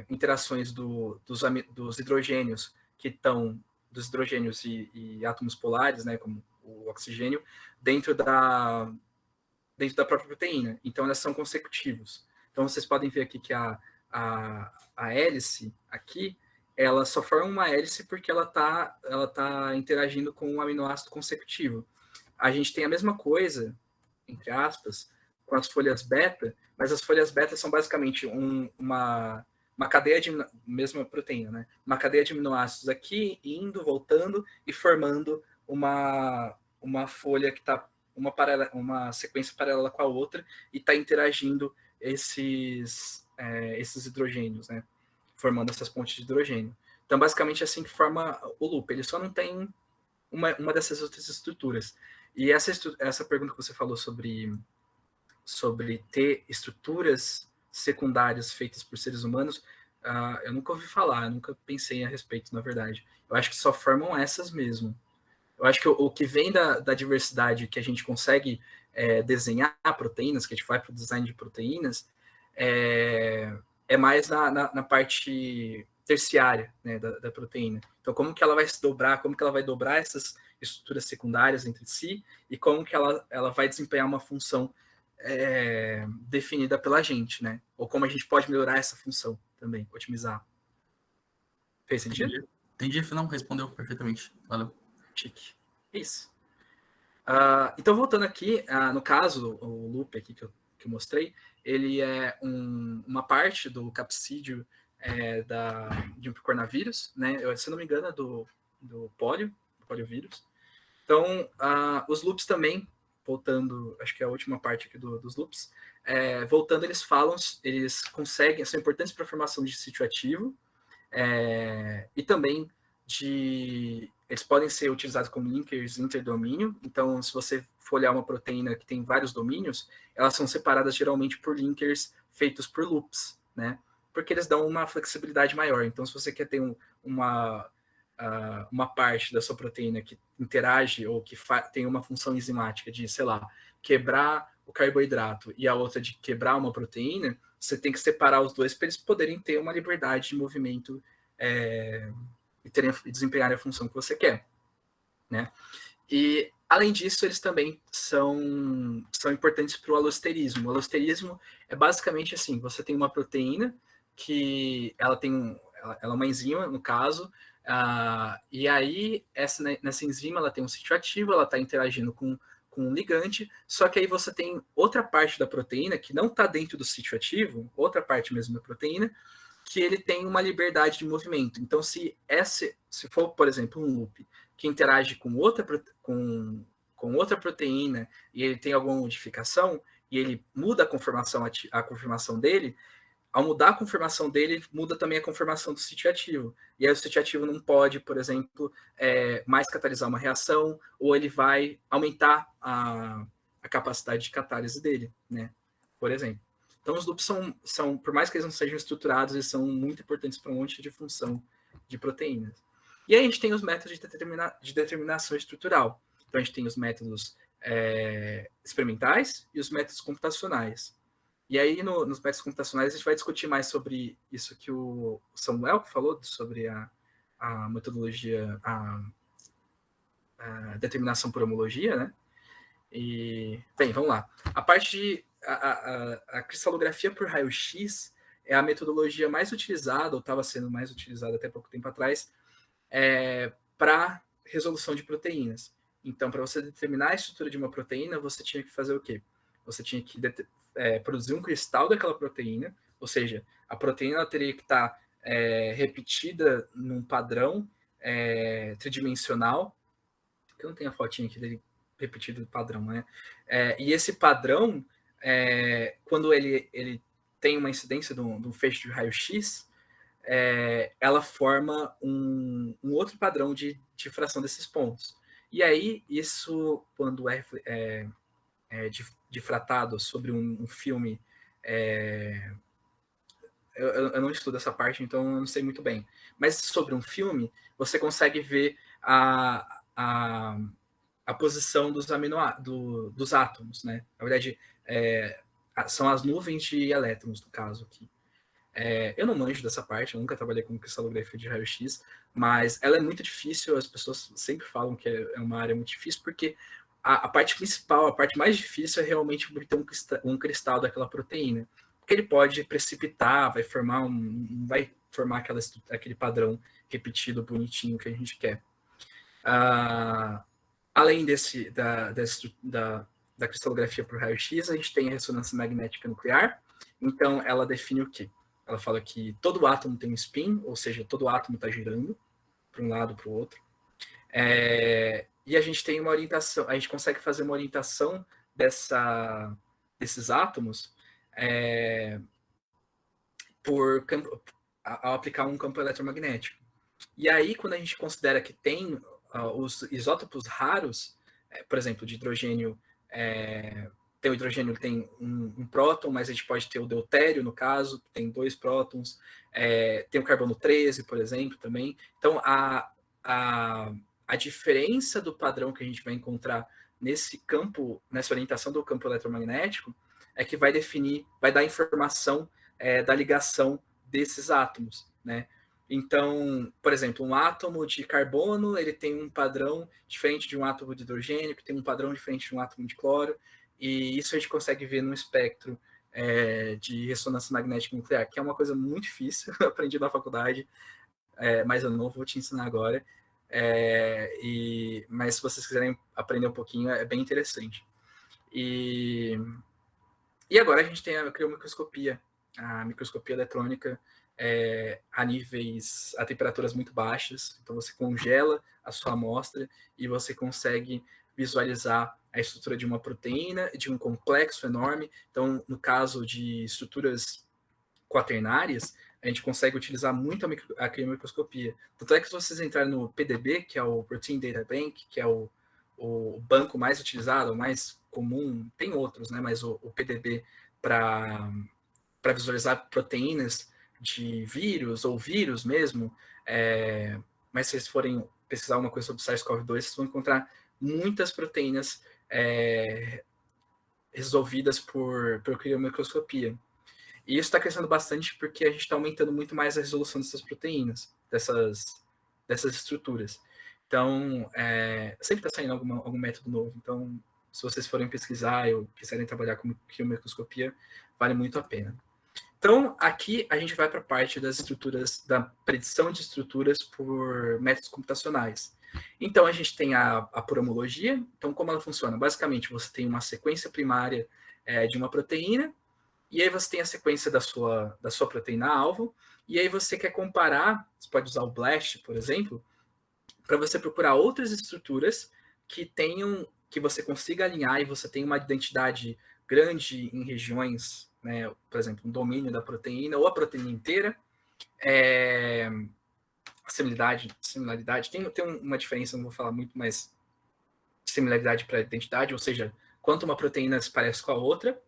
interações dos hidrogênios que estão dos hidrogênios e átomos polares, né, como o oxigênio, dentro da própria proteína. Então elas são consecutivos. Então vocês podem ver aqui que a hélice aqui, ela só forma uma hélice porque ela tá interagindo com um aminoácido consecutivo. A gente tem a mesma coisa, entre aspas, com as folhas beta, mas as folhas beta são basicamente uma cadeia de mesma proteína, né? Uma cadeia de aminoácidos aqui, indo, voltando e formando uma folha que está uma sequência paralela com a outra e está interagindo esses hidrogênios, né? Formando essas pontes de hidrogênio. Então, basicamente, é assim que forma o loop. Ele só não tem uma dessas outras estruturas. E essa pergunta que você falou sobre ter estruturas secundárias feitas por seres humanos, eu nunca ouvi falar, eu nunca pensei a respeito, na verdade. Eu acho que só formam essas mesmo. Eu acho que o que vem da diversidade que a gente consegue desenhar proteínas, que a gente vai para o design de proteínas, é mais na parte terciária, né, da proteína. Então, como que ela vai se dobrar, como que ela vai dobrar essas estruturas secundárias entre si e como que ela vai desempenhar uma função definida pela gente, né? Ou como a gente pode melhorar essa função também, otimizar. Fez sentido? Entendi, não, respondeu perfeitamente. Valeu. Chique. Isso. Então, voltando aqui, no caso, o loop aqui que eu mostrei, ele é uma parte do capsídeo de um coronavírus, né? Se eu não me engano, é do poliovírus. Então, os loops também, voltando, acho que é a última parte aqui dos loops, voltando, eles conseguem, são importantes para a formação de sítio ativo, e também eles podem ser utilizados como linkers interdomínio. Então, se você for olhar uma proteína que tem vários domínios, elas são separadas geralmente por linkers feitos por loops, né? Porque eles dão uma flexibilidade maior. Então, se você quer ter uma parte da sua proteína que interage ou que tem uma função enzimática de, sei lá, quebrar o carboidrato e a outra de quebrar uma proteína, você tem que separar os dois para eles poderem ter uma liberdade de movimento e desempenharem a função que você quer, né? E, além disso, eles também são importantes para o alosterismo. O alosterismo é basicamente assim, você tem uma proteína que ela é uma enzima, no caso, e aí nessa enzima ela tem um sítio ativo, ela está interagindo com um ligante, só que aí você tem outra parte da proteína que não está dentro do sítio ativo, outra parte mesmo da proteína, que ele tem uma liberdade de movimento. Então, se for, por exemplo, um loop que interage com outra proteína e ele tem alguma modificação e ele muda a conformação dele, ao mudar a conformação dele, muda também a conformação do sítio ativo. E aí o sítio ativo não pode, por exemplo, mais catalisar uma reação, ou ele vai aumentar a capacidade de catálise dele, né? Por exemplo. Então, os loops são, por mais que eles não sejam estruturados, eles são muito importantes para um monte de função de proteínas. E aí a gente tem os métodos de determinação estrutural. Então, a gente tem os métodos experimentais e os métodos computacionais. E aí, nos métodos computacionais, a gente vai discutir mais sobre isso que o Samuel falou, sobre a metodologia, a determinação por homologia, né? E, bem, vamos lá. A parte de a cristalografia por raio-x é a metodologia mais utilizada, ou estava sendo mais utilizada até pouco tempo atrás, para resolução de proteínas. Então, para você determinar a estrutura de uma proteína, você tinha que fazer o quê? Você tinha que produzir um cristal daquela proteína, ou seja, a proteína teria que estar repetida num padrão tridimensional, que eu não tenho a fotinha aqui dele repetido do padrão, né? E esse padrão, quando ele tem uma incidência de um feixe de raio-x, ela forma um outro padrão de fração desses pontos. E aí, isso, quando difratado sobre um filme, eu não estudo essa parte, então eu não sei muito bem. Mas sobre um filme, você consegue ver a posição dos átomos, né? Na verdade, são as nuvens de elétrons, no caso aqui. Eu não manjo dessa parte, eu nunca trabalhei com cristalografia de raio-x, mas ela é muito difícil, as pessoas sempre falam que é uma área muito difícil, porque a parte principal, a parte mais difícil é realmente ter um cristal daquela proteína, porque ele pode precipitar, vai formar aquele padrão repetido, bonitinho que a gente quer. Além da cristalografia por raio-x, a gente tem a ressonância magnética nuclear. Então, ela define o quê? Ela fala que todo átomo tem um spin, ou seja, todo átomo está girando para um lado para o outro. E a gente tem uma orientação, a gente consegue fazer uma orientação desses átomos ao aplicar um campo eletromagnético. E aí, quando a gente considera que tem os isótopos raros, por exemplo, de hidrogênio tem o hidrogênio, tem um próton, mas a gente pode ter o deutério, no caso, que tem 2 prótons. Tem o carbono 13, por exemplo, também. Então, a diferença do padrão que a gente vai encontrar nesse campo, nessa orientação do campo eletromagnético, é que vai definir, vai dar informação da ligação desses átomos, né? Então, por exemplo, um átomo de carbono, ele tem um padrão diferente de um átomo de hidrogênio, que tem um padrão diferente de um átomo de cloro, e isso a gente consegue ver no espectro de ressonância magnética nuclear, que é uma coisa muito difícil, eu aprendi na faculdade, mas eu não vou te ensinar agora. Mas se vocês quiserem aprender um pouquinho, é bem interessante. E agora a gente tem a criomicroscopia, a microscopia eletrônica a temperaturas muito baixas. Então você congela a sua amostra e você consegue visualizar a estrutura de uma proteína, de um complexo enorme. Então, no caso de estruturas quaternárias, a gente consegue utilizar muito a criomicroscopia. Tanto é que se vocês entrarem no PDB, que é o Protein Data Bank, que é o banco mais utilizado, o mais comum, tem outros, né? Mas o PDB para visualizar proteínas de vírus ou vírus mesmo, mas se vocês forem pesquisar uma coisa sobre SARS-CoV-2, vocês vão encontrar muitas proteínas resolvidas por criomicroscopia. E isso está crescendo bastante porque a gente está aumentando muito mais a resolução dessas proteínas, dessas estruturas. Então, sempre está saindo algum método novo. Então, se vocês forem pesquisar ou quiserem trabalhar com criomicroscopia, vale muito a pena. Então, aqui a gente vai para a parte das estruturas, da predição de estruturas por métodos computacionais. Então, a gente tem a puromologia. Então, como ela funciona? Basicamente, você tem uma sequência primária de uma proteína, e aí você tem a sequência da sua proteína-alvo, e aí você quer comparar, você pode usar o BLAST, por exemplo, para você procurar outras estruturas que você consiga alinhar e você tem uma identidade grande em regiões, né, por exemplo, um domínio da proteína ou a proteína inteira. A similaridade tem uma diferença, não vou falar muito, mas similaridade para identidade, ou seja, quanto uma proteína se parece com a outra.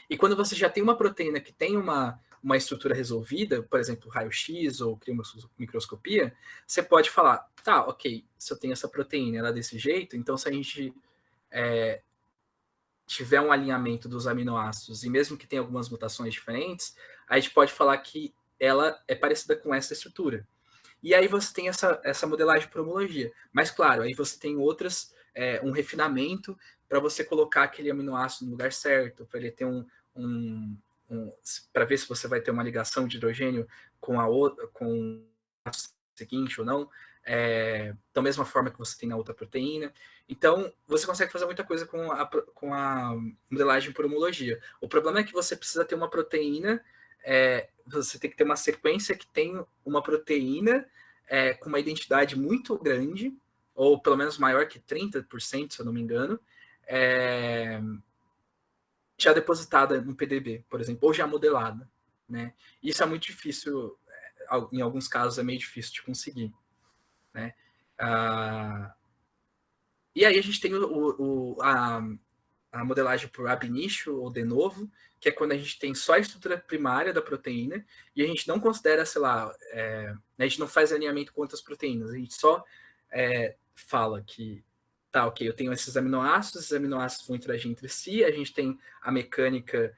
E quando você já tem uma proteína que tem uma estrutura resolvida, por exemplo, raio-x ou criomicroscopia, você pode falar, tá, ok, se eu tenho essa proteína, ela é desse jeito, então se a gente tiver um alinhamento dos aminoácidos, e mesmo que tenha algumas mutações diferentes, a gente pode falar que ela é parecida com essa estrutura. E aí você tem essa modelagem por homologia. Mas, claro, aí você tem outras, um refinamento para você colocar aquele aminoácido no lugar certo, para ele ter para ver se você vai ter uma ligação de hidrogênio com a seguinte ou não, da mesma forma que você tem na outra proteína. Então, você consegue fazer muita coisa com a modelagem por homologia. O problema é que você precisa ter uma proteína, você tem que ter uma sequência que tem uma proteína com uma identidade muito grande, ou pelo menos maior que 30%, se eu não me engano, já depositada no PDB, por exemplo, ou já modelada, né? Isso é muito difícil, em alguns casos é meio difícil de conseguir, né? E aí a gente tem a modelagem por ab initio ou de novo, que é quando a gente tem só a estrutura primária da proteína e a gente não considera, sei lá, a gente não faz alinhamento com outras proteínas, a gente só fala que, tá, ok, eu tenho esses aminoácidos vão interagir entre si, a gente tem a mecânica,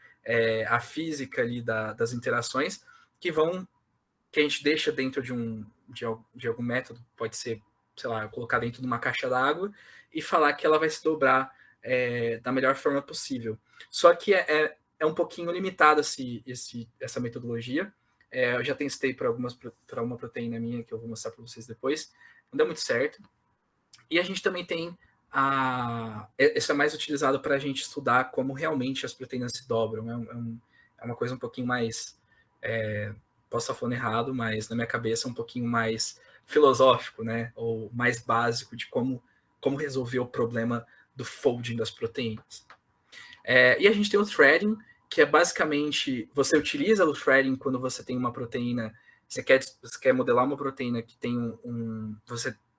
a física ali das interações que a gente deixa dentro de algum método, pode ser, sei lá, colocar dentro de uma caixa d'água e falar que ela vai se dobrar da melhor forma possível. Só que é um pouquinho limitada essa metodologia. Eu já testei para uma proteína minha, que eu vou mostrar para vocês depois. Não deu muito certo. E a gente também tem isso é mais utilizado para a gente estudar como realmente as proteínas se dobram. É uma coisa um pouquinho mais... posso estar falando errado, mas na minha cabeça é um pouquinho mais filosófico, né? Ou mais básico de como resolver o problema do folding das proteínas. E a gente tem o threading, que é basicamente, você utiliza o threading quando você tem uma proteína, você quer modelar uma proteína que tem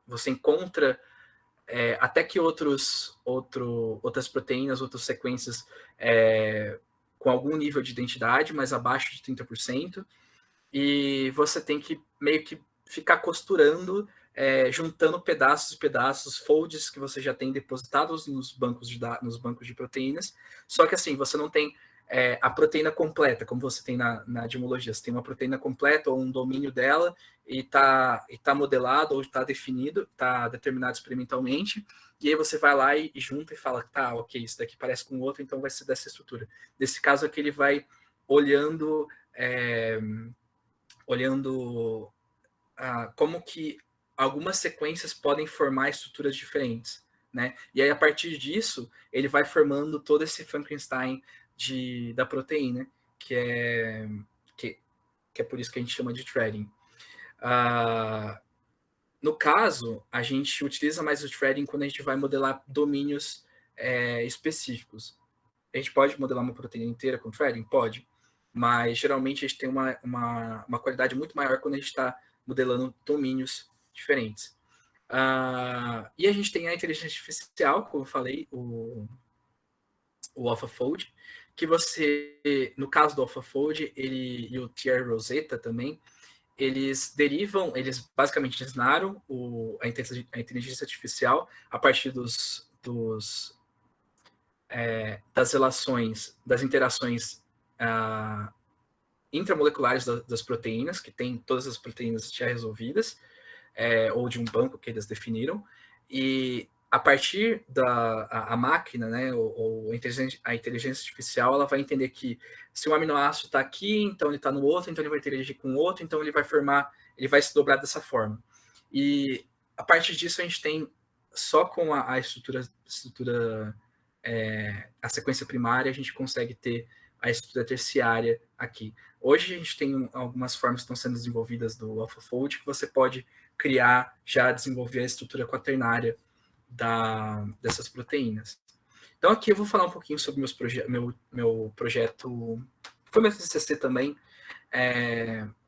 você encontra até que outras proteínas, outras sequências com algum nível de identidade, mas abaixo de 30%, e você tem que meio que ficar costurando, juntando pedaços, folds que você já tem depositados nos bancos de proteínas, só que assim, você não tem a proteína completa, como você tem na dimologia. Você tem uma proteína completa ou um domínio dela e tá modelado ou está definido, está determinado experimentalmente, e aí você vai lá e junta e fala, tá, ok, isso daqui parece com o outro, então vai ser dessa estrutura. Nesse caso aqui ele vai olhando como que algumas sequências podem formar estruturas diferentes, né? E aí, a partir disso, ele vai formando todo esse Frankenstein da proteína, que é por isso que a gente chama de threading. No caso, a gente utiliza mais o threading quando a gente vai modelar domínios específicos. A gente pode modelar uma proteína inteira com threading? Pode. Mas, geralmente, a gente tem uma qualidade muito maior quando a gente está modelando domínios diferentes. E a gente tem a inteligência artificial, como eu falei, o AlphaFold, que você, no caso do AlphaFold, e o Thierry Rosetta também, eles basicamente ensinaram a inteligência artificial a partir das relações, das interações intramoleculares das proteínas, que tem todas as proteínas já resolvidas, ou de um banco que eles definiram, e a partir da máquina, né, ou a inteligência artificial, ela vai entender que se um aminoácido está aqui, então ele está no outro, então ele vai interagir com o outro, então ele vai se dobrar dessa forma. E a partir disso a gente tem, só com a estrutura a sequência primária, a gente consegue ter a estrutura terciária aqui. Hoje a gente tem algumas formas que estão sendo desenvolvidas do AlphaFold que você pode desenvolver a estrutura quaternária dessas proteínas. Então aqui eu vou falar um pouquinho sobre meu projeto, foi meu TCC também,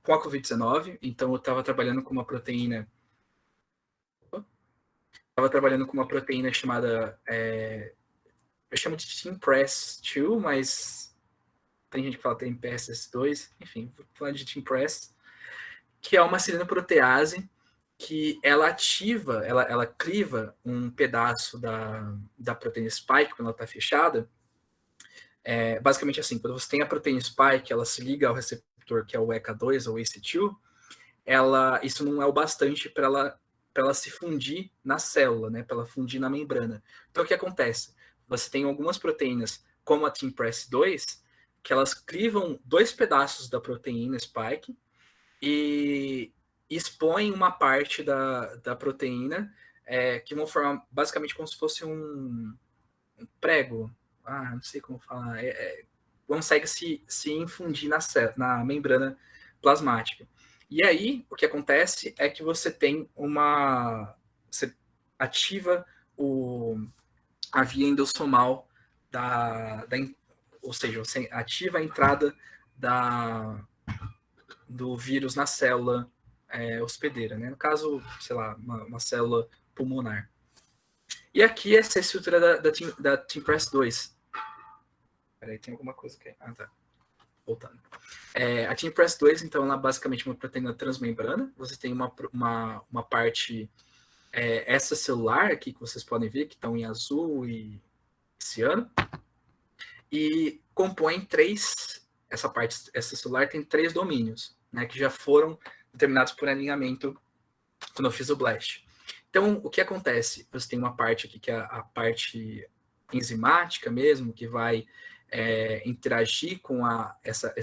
com a Covid-19. Então eu estava trabalhando com uma proteína chamada, eu chamo de TeamPress2, mas tem gente que fala TeamPress2, enfim, vou falar de TeamPress, que é uma serinoprotease que ela cliva um pedaço da proteína spike quando ela está fechada. Basicamente assim, quando você tem a proteína spike, ela se liga ao receptor que é o ECA2 ou ACE2, isso não é o bastante para ela se fundir na célula, né, para ela fundir na membrana. Então o que acontece? Você tem algumas proteínas, como a TeamPress2, que elas clivam 2 pedaços da proteína spike e expõem uma parte da proteína que vão formar basicamente como se fosse um prego. Não sei como falar. Consegue se infundir na membrana plasmática. E aí, o que acontece é que você tem você ativa a via endossomal ou seja, você ativa a entrada do vírus na célula hospedeira, né? No caso, sei lá, uma célula pulmonar. E aqui essa é a estrutura da TeamPress2. Peraí, tem alguma coisa aqui. Tá. Voltando. A TeamPress2, então, ela é basicamente uma proteína transmembrana. Você tem uma parte extracelular aqui, que vocês podem ver, que estão em azul e ciano. E compõe essa parte extracelular tem 3 domínios, né, que já foram determinados por alinhamento quando eu fiz o BLAST. Então, o que acontece? Você tem uma parte aqui que é a parte enzimática mesmo, que vai interagir com essa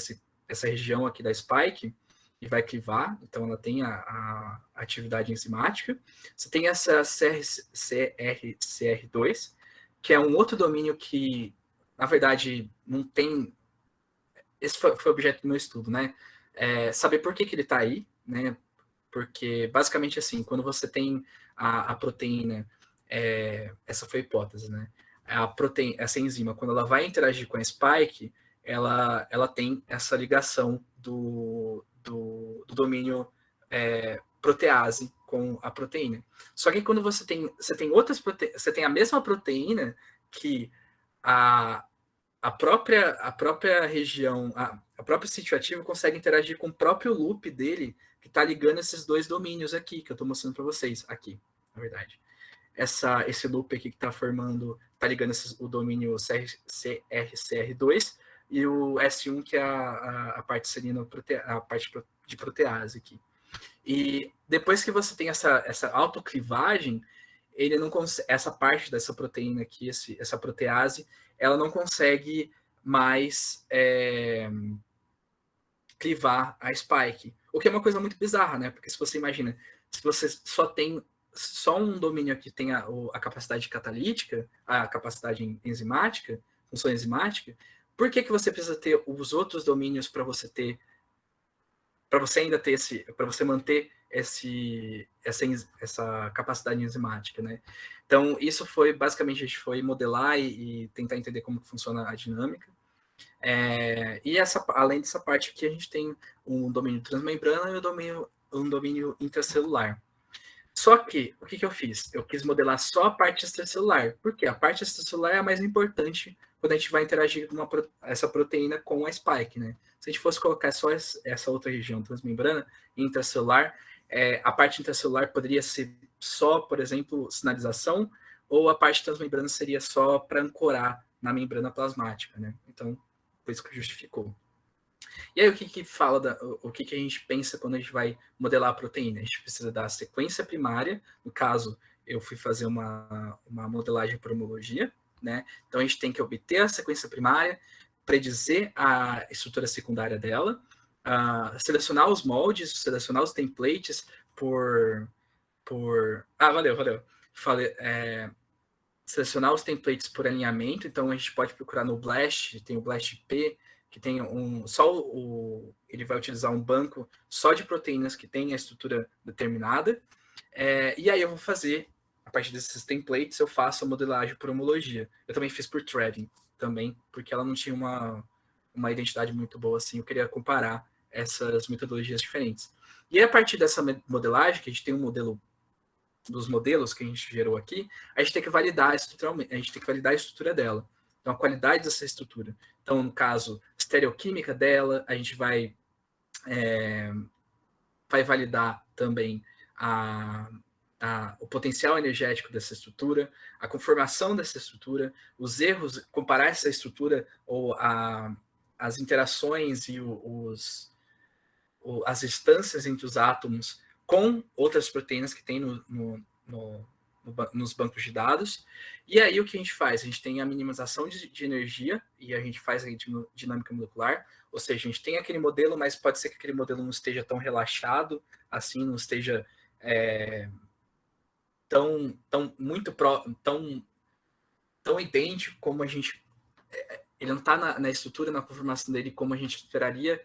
região aqui da spike e vai clivar, então ela tem a atividade enzimática. Você tem essa CR2, que é um outro domínio que, na verdade, não tem... Esse foi objeto do meu estudo, né? Saber por que ele está aí, né? Porque, basicamente, assim, quando você tem a proteína, essa foi a hipótese, né? Essa enzima, quando ela vai interagir com a spike, ela tem essa ligação do domínio protease com a proteína. Só que quando você tem outras proteínas, você tem a mesma proteína que a própria região, a própria sítio ativo consegue interagir com o próprio loop dele, que está ligando esses dois domínios aqui, que eu estou mostrando para vocês, aqui, na verdade. Esse loop aqui que está formando, está ligando o domínio CRCR2 e o S1, que é a parte serina, a parte de protease aqui. E depois que você tem essa autoclivagem, ele não consegue, essa parte dessa proteína aqui, essa protease, ela não consegue mais clivar a spike. O que é uma coisa muito bizarra, né? Porque se você imagina, se você só tem um domínio aqui tem a capacidade catalítica, a capacidade enzimática, função enzimática, por que você precisa ter os outros domínios para você ainda ter para você manter essa capacidade enzimática, né? Então, isso foi, basicamente, a gente foi modelar e tentar entender como funciona a dinâmica. E além dessa parte aqui, a gente tem um domínio transmembrana e um domínio intracelular. Só que, o que eu fiz? Eu quis modelar só a parte extracelular, porque a parte extracelular é a mais importante quando a gente vai interagir com essa proteína com a spike, né? Se a gente fosse colocar só essa outra região transmembrana e intracelular, a parte intracelular poderia ser só, por exemplo, sinalização, ou a parte transmembrana seria só para ancorar na membrana plasmática, né? Então, por isso que justificou. E aí, o que a gente pensa quando a gente vai modelar a proteína? A gente precisa da sequência primária, no caso, eu fui fazer uma modelagem por homologia, né? Então, a gente tem que obter a sequência primária, predizer a estrutura secundária dela, selecionar os moldes, selecionar os templates valeu. Selecionar os templates por alinhamento, então a gente pode procurar no Blast, tem o Blast P, que tem ele vai utilizar um banco só de proteínas que tem a estrutura determinada, e aí eu vou fazer, a partir desses templates, eu faço a modelagem por homologia. Eu também fiz por threading, também, porque ela não tinha uma identidade muito boa assim, eu queria comparar essas metodologias diferentes. E a partir dessa modelagem, que a gente tem um modelo dos modelos que a gente gerou aqui, a gente tem que validar estruturalmente, a gente tem que validar a estrutura dela. Então, a qualidade dessa estrutura. Então, no caso, estereoquímica dela, a gente vai validar também o potencial energético dessa estrutura, a conformação dessa estrutura, os erros, comparar essa estrutura ou as interações e as distâncias entre os átomos com outras proteínas que tem nos bancos de dados. E aí o que a gente faz? A gente tem a minimização de energia e a gente faz a dinâmica molecular, ou seja, a gente tem aquele modelo, mas pode ser que aquele modelo não esteja tão relaxado, assim, não esteja tão idêntico como a gente... ele não está na estrutura, na conformação dele como a gente esperaria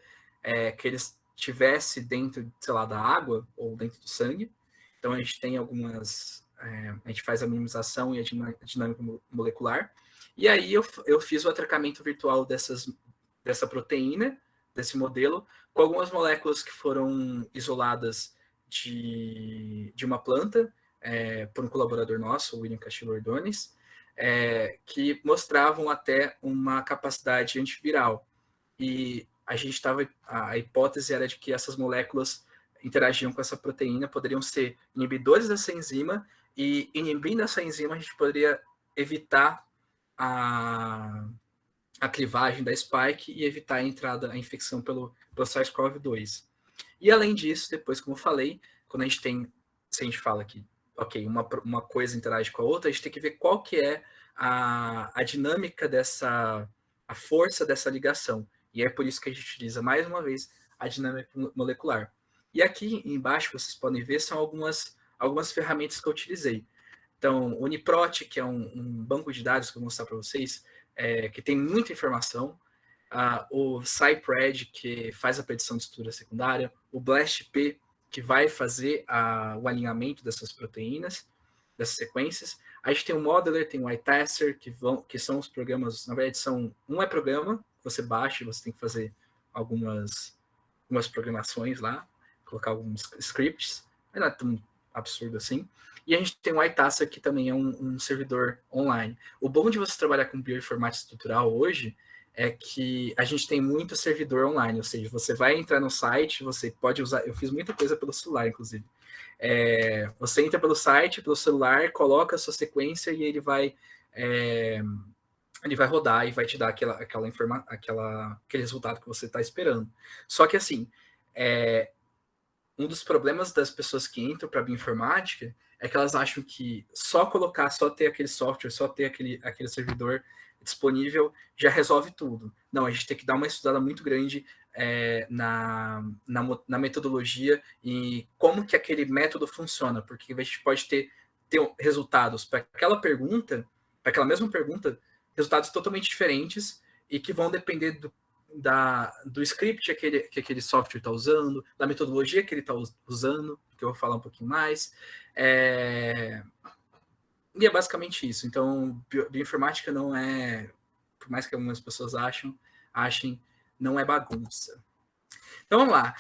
que ele estivesse dentro, sei lá, da água ou dentro do sangue. Então a gente tem algumas... a gente faz a minimização e a dinâmica molecular. E aí eu fiz o atracamento virtual dessa proteína, desse modelo, com algumas moléculas que foram isoladas de uma planta, por um colaborador nosso, o William Castillo Ordones, que mostravam até uma capacidade antiviral. E a hipótese era de que essas moléculas interagiam com essa proteína, poderiam ser inibidores dessa enzima, e inibindo essa enzima a gente poderia evitar a clivagem da spike e evitar a infecção pelo SARS-CoV-2. E além disso, depois, como eu falei, quando se a gente fala que, ok, uma coisa interage com a outra, a gente tem que ver qual que é a dinâmica a força dessa ligação. E é por isso que a gente utiliza, mais uma vez, a dinâmica molecular. E aqui embaixo, vocês podem ver, são algumas ferramentas que eu utilizei. Então, o Uniprot, que é um banco de dados que eu vou mostrar para vocês, que tem muita informação. O Cypred, que faz a predição de estrutura secundária. O BlastP, que vai fazer o alinhamento dessas proteínas, dessas sequências. A gente tem o Modeler, tem o iTaster, que são os programas, na verdade, um programa que você baixa, você tem que fazer algumas programações lá, colocar alguns scripts mas não é tão absurdo assim. E a gente tem o iTasker, que também é um servidor online. O bom de você trabalhar com bioinformática estrutural hoje é que a gente tem muito servidor online, ou seja, você vai entrar no site, você pode usar, eu fiz muita coisa pelo celular, inclusive. Você entra pelo site, pelo celular, coloca a sua sequência e ele vai rodar e vai te dar aquele resultado que você está esperando. Só que assim, um dos problemas das pessoas que entram para a bioinformática é que elas acham que só ter aquele software, só ter aquele servidor disponível já resolve tudo. Não, a gente tem que dar uma estudada muito grande na metodologia e como que aquele método funciona, porque a gente pode ter resultados para aquela mesma pergunta, resultados totalmente diferentes e que vão depender do script que aquele software está usando, da metodologia que ele está usando, que eu vou falar um pouquinho mais. E é basicamente isso. Então, bioinformática não é, por mais que algumas pessoas achem, não é bagunça. Então, vamos lá.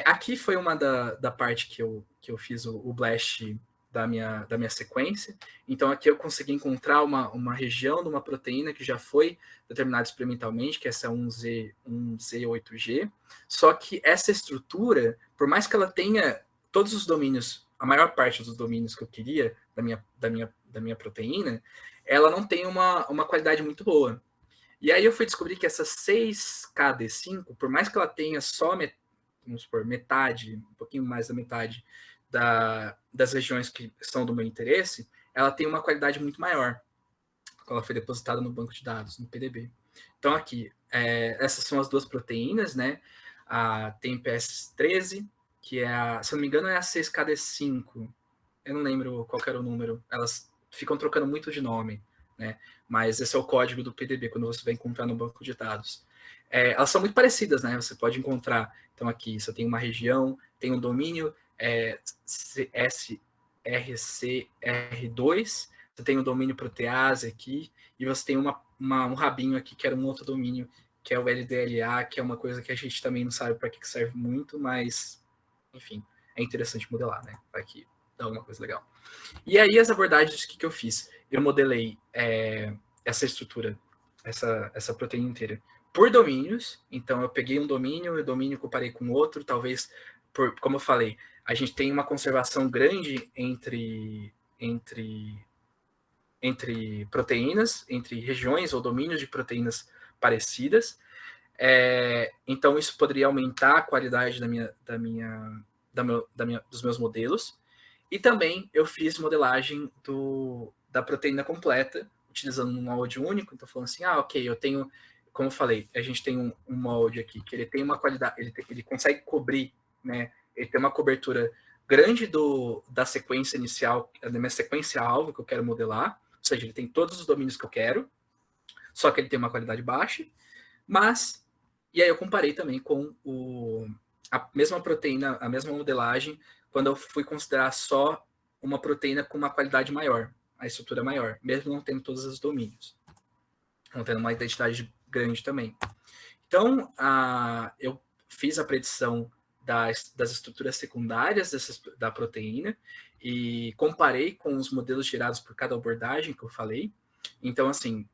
Aqui foi uma da parte que eu fiz o blast da minha sequência. Então, aqui eu consegui encontrar uma região de uma proteína que já foi determinada experimentalmente, que essa é 1Z8G. Só que essa estrutura, por mais que ela tenha todos os domínios, a maior parte dos domínios que eu queria da minha proteína, ela não tem uma qualidade muito boa. E aí eu fui descobrir que essa 6KD5, por mais que ela tenha só, vamos supor, metade, um pouquinho mais da metade das regiões que são do meu interesse, ela tem uma qualidade muito maior. Ela foi depositada no banco de dados, no PDB. Então aqui, essas são as duas proteínas, né? A TMPS13, que se eu não me engano, é a 6KD5. Eu não lembro qual era o número. Elas ficam trocando muito de nome, né? Mas esse é o código do PDB, quando você vai encontrar no banco de dados. Elas são muito parecidas, né? Você pode encontrar, então aqui, você tem uma região, tem um domínio SRCR2, você tem um domínio protease aqui, e você tem um rabinho aqui, que era um outro domínio, que é o LDLA, que é uma coisa que a gente também não sabe para que serve muito, mas, enfim, é interessante modelar, né? Para que dá alguma coisa legal. E aí, as abordagens, o que eu fiz? Eu modelei essa estrutura, essa proteína inteira, por domínios. Então, eu peguei um domínio, o domínio comparei com outro, talvez, como eu falei, a gente tem uma conservação grande entre proteínas, entre regiões ou domínios de proteínas parecidas. Então, isso poderia aumentar a qualidade dos meus modelos. E também eu fiz modelagem da proteína completa, utilizando um molde único. Então, falando assim, ok, eu tenho, como eu falei, a gente tem um molde aqui, que ele tem uma qualidade, ele consegue cobrir, né? Ele tem uma cobertura grande da sequência inicial, da minha sequência alvo que eu quero modelar, ou seja, ele tem todos os domínios que eu quero, só que ele tem uma qualidade baixa, mas, e aí eu comparei também com a mesma proteína, a mesma modelagem, quando eu fui considerar só uma proteína com uma qualidade maior, a estrutura maior, mesmo não tendo todos os domínios, não tendo uma identidade grande também. Então, eu fiz a predição das estruturas secundárias da proteína e comparei com os modelos gerados por cada abordagem que eu falei. Então, assim,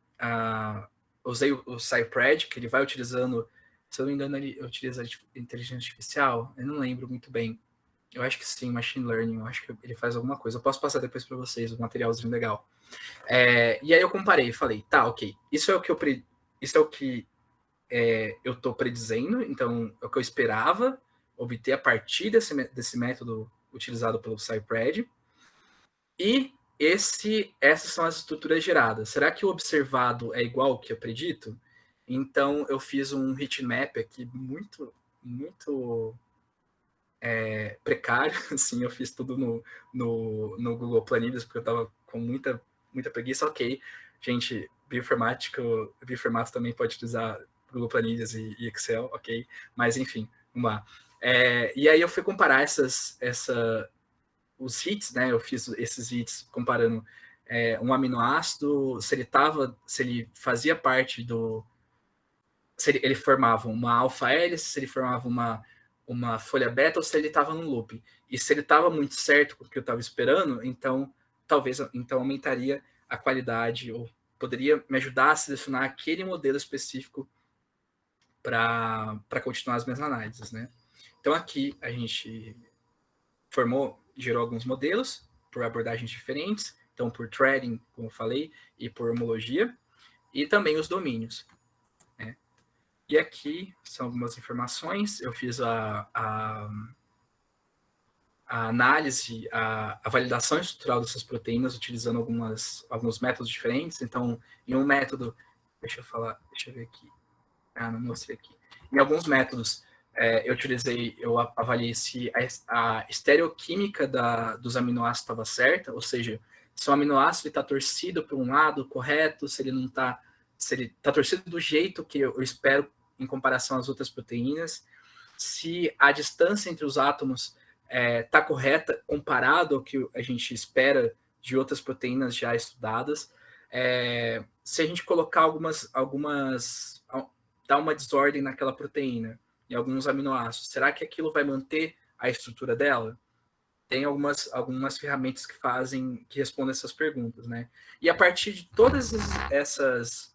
usei o Cypred, que ele vai utilizando, se eu não me engano, ele utiliza inteligência artificial, eu não lembro muito bem. Eu acho que sim, machine learning, eu acho que ele faz alguma coisa. Eu posso passar depois para vocês, um materialzinho legal. E aí eu comparei e falei, tá, ok, isso é o que eu estou predizendo, então é o que eu esperava obter a partir desse método utilizado pelo Cypred. E essas são as estruturas geradas. Será que o observado é igual ao que eu acredito? Então eu fiz um heatmap aqui muito, muito precário, assim, eu fiz tudo no Google Planilhas, porque eu estava com muita preguiça. Ok, gente, bioinformático também pode utilizar Google Planilhas e Excel, ok, mas enfim, vamos lá. E aí eu fui comparar os hits, né? Eu fiz esses hits comparando um aminoácido, se ele fazia parte se ele formava uma alfa-hélice, se ele formava uma folha beta ou se ele estava no loop. E se ele estava muito certo com o que eu estava esperando, então talvez então aumentaria a qualidade ou poderia me ajudar a selecionar aquele modelo específico para continuar as minhas análises, né? Então aqui a gente gerou alguns modelos por abordagens diferentes, então por threading, como eu falei, e por homologia, e também os domínios. Né? E aqui são algumas informações, eu fiz a análise, a validação estrutural dessas proteínas utilizando alguns métodos diferentes. Então, em um método, deixa eu ver aqui. Não mostrei aqui. Em alguns métodos, eu avaliei se a estereoquímica dos aminoácidos estava certa, ou seja, se o aminoácido está torcido para um lado correto, se ele está torcido do jeito que eu espero em comparação às outras proteínas, se a distância entre os átomos está correta comparado ao que a gente espera de outras proteínas já estudadas, se a gente colocar dar uma desordem naquela proteína, em alguns aminoácidos, será que aquilo vai manter a estrutura dela? Tem algumas ferramentas que respondem essas perguntas, né? E a partir de todas essas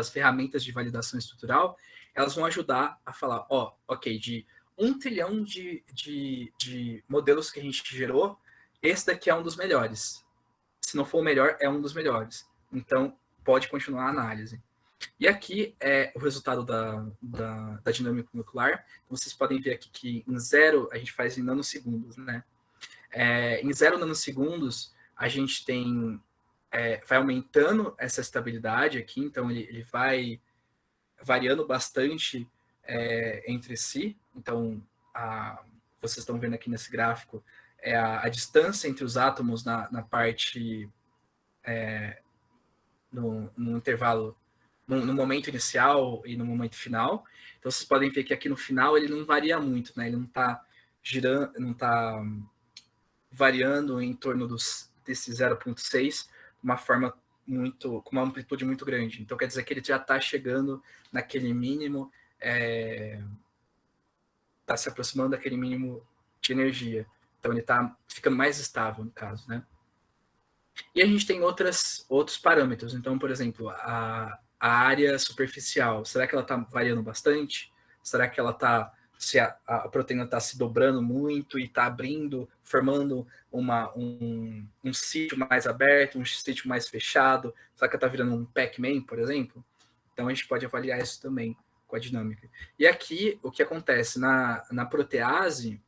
ferramentas de validação estrutural, elas vão ajudar a falar, ok, de 1 trilhão de modelos que a gente gerou, esse daqui é um dos melhores. Se não for o melhor, é um dos melhores. Então, pode continuar a análise. E aqui é o resultado da dinâmica molecular. Então, vocês podem ver aqui que em 0 a gente faz em nanosegundos, né? Em 0 nanosegundos, a gente vai aumentando essa estabilidade aqui, então ele vai variando bastante entre si. Então, vocês estão vendo aqui nesse gráfico a distância entre os átomos na parte no intervalo, no momento inicial e no momento final. Então, vocês podem ver que aqui no final ele não varia muito, né? Ele não está girando, não está variando em torno desse 0,6 de uma forma com uma amplitude muito grande. Então, quer dizer que ele já está chegando naquele mínimo, está se aproximando daquele mínimo de energia. Então, ele está ficando mais estável, no caso, né? E a gente tem outros parâmetros. Então, por exemplo, a área superficial, será que ela está variando bastante? Será que ela está, se a proteína está se dobrando muito e está abrindo, formando um sítio mais aberto, um sítio mais fechado? Será que ela está virando um Pac-Man, por exemplo? Então, a gente pode avaliar isso também com a dinâmica. E aqui, o que acontece? Na protease,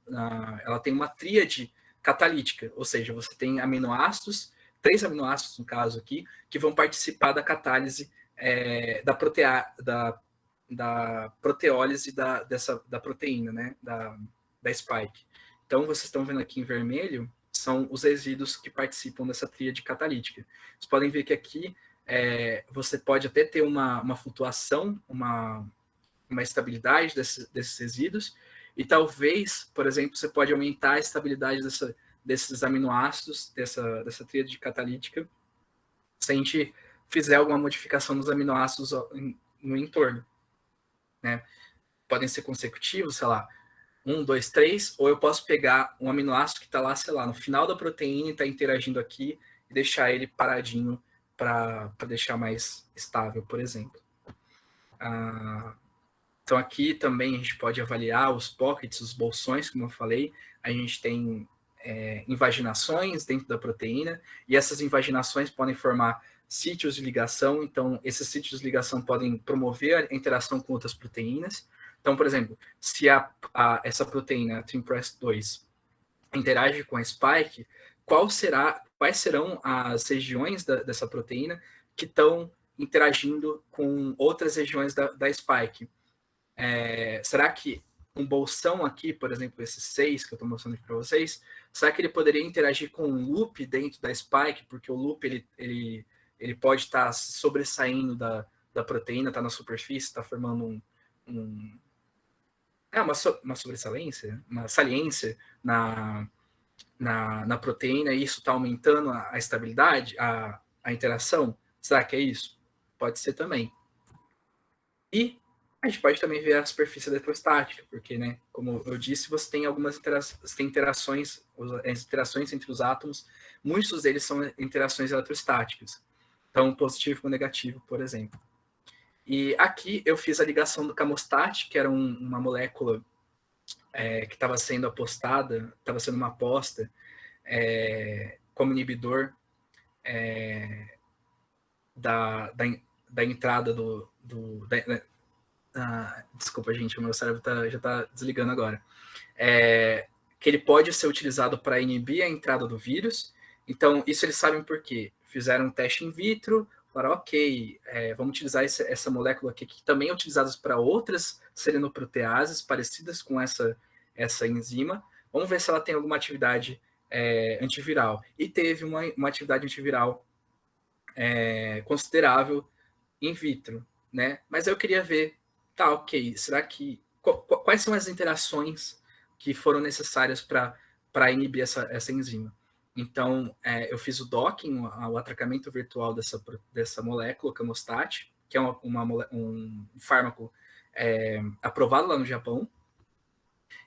ela tem uma tríade catalítica, ou seja, você tem aminoácidos, 3 aminoácidos, no caso aqui, que vão participar da catálise da proteólise da proteína, né? Da spike. Então, vocês estão vendo aqui em vermelho, são os resíduos que participam dessa tríade catalítica. Vocês podem ver que aqui você pode até ter uma flutuação, uma estabilidade desses resíduos, e talvez, por exemplo, você pode aumentar a estabilidade desses aminoácidos, dessa tríade catalítica, se a gente fizer alguma modificação nos aminoácidos no entorno. Né? Podem ser consecutivos, sei lá, 1, 2, 3, ou eu posso pegar um aminoácido que está lá, sei lá, no final da proteína e está interagindo aqui e deixar ele paradinho para deixar mais estável, por exemplo. Então aqui também a gente pode avaliar os pockets, os bolsões, como eu falei. A gente tem invaginações dentro da proteína, e essas invaginações podem formar sítios de ligação. Então, esses sítios de ligação podem promover a interação com outras proteínas. Então, por exemplo, se essa proteína, a TRIMPRESS2, interage com a spike, quais serão as regiões dessa proteína que estão interagindo com outras regiões da spike? Será que um bolsão aqui, por exemplo, esses 6 que eu estou mostrando aqui para vocês, será que ele poderia interagir com um loop dentro da spike? Porque o loop ele pode estar sobressaindo da proteína, está na superfície, está formando uma sobressalência, uma saliência na proteína, e isso está aumentando a estabilidade, a interação? Será que é isso? Pode ser também. E A gente pode também ver a superfície eletrostática, porque, né, como eu disse, você tem algumas interações, as interações entre os átomos, muitos deles são interações eletrostáticas. Então, positivo com negativo, por exemplo. E aqui eu fiz a ligação do camostat, que era uma molécula que estava sendo apostada, estava sendo uma aposta como inibidor da entrada desculpa, gente, o meu cérebro já está desligando agora. Que ele pode ser utilizado para inibir a entrada do vírus. Então, isso eles sabem por quê. Fizeram um teste in vitro, falaram, ok, vamos utilizar essa molécula aqui, que também é utilizada para outras selenoproteases parecidas com essa enzima. Vamos ver se ela tem alguma atividade antiviral. E teve uma atividade antiviral considerável in vitro, né? Mas eu queria ver, tá, ok, será que... Quais são as interações que foram necessárias para inibir essa enzima? Então, eu fiz o docking, o atracamento virtual dessa molécula, camostat, que é um fármaco aprovado lá no Japão.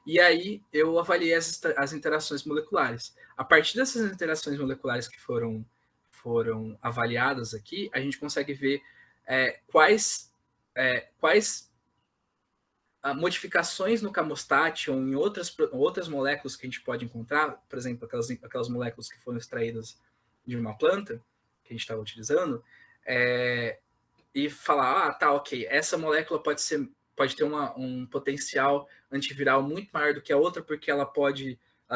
E aí eu avaliei as interações moleculares. A partir dessas interações moleculares que foram avaliadas aqui, a gente consegue ver quais modificações no camostat ou em outras moléculas que a gente pode encontrar, por exemplo, aquelas moléculas que foram extraídas de uma planta que a gente estava utilizando, e falar, tá, ok, essa molécula pode ter um potencial antiviral muito maior do que a outra, porque ela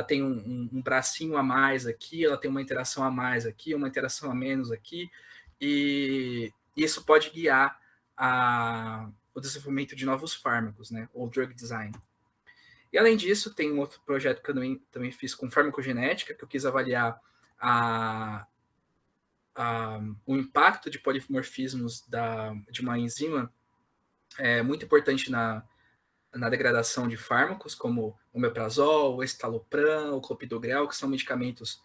tem um bracinho a mais aqui, ela tem uma interação a mais aqui, uma interação a menos aqui, e isso pode guiar o desenvolvimento de novos fármacos, né, ou drug design. E além disso, tem um outro projeto que eu também fiz com farmacogenética, que eu quis avaliar o impacto de polimorfismos de uma enzima muito importante na degradação de fármacos, como o omeprazol, o escitalopram, o clopidogrel, que são medicamentos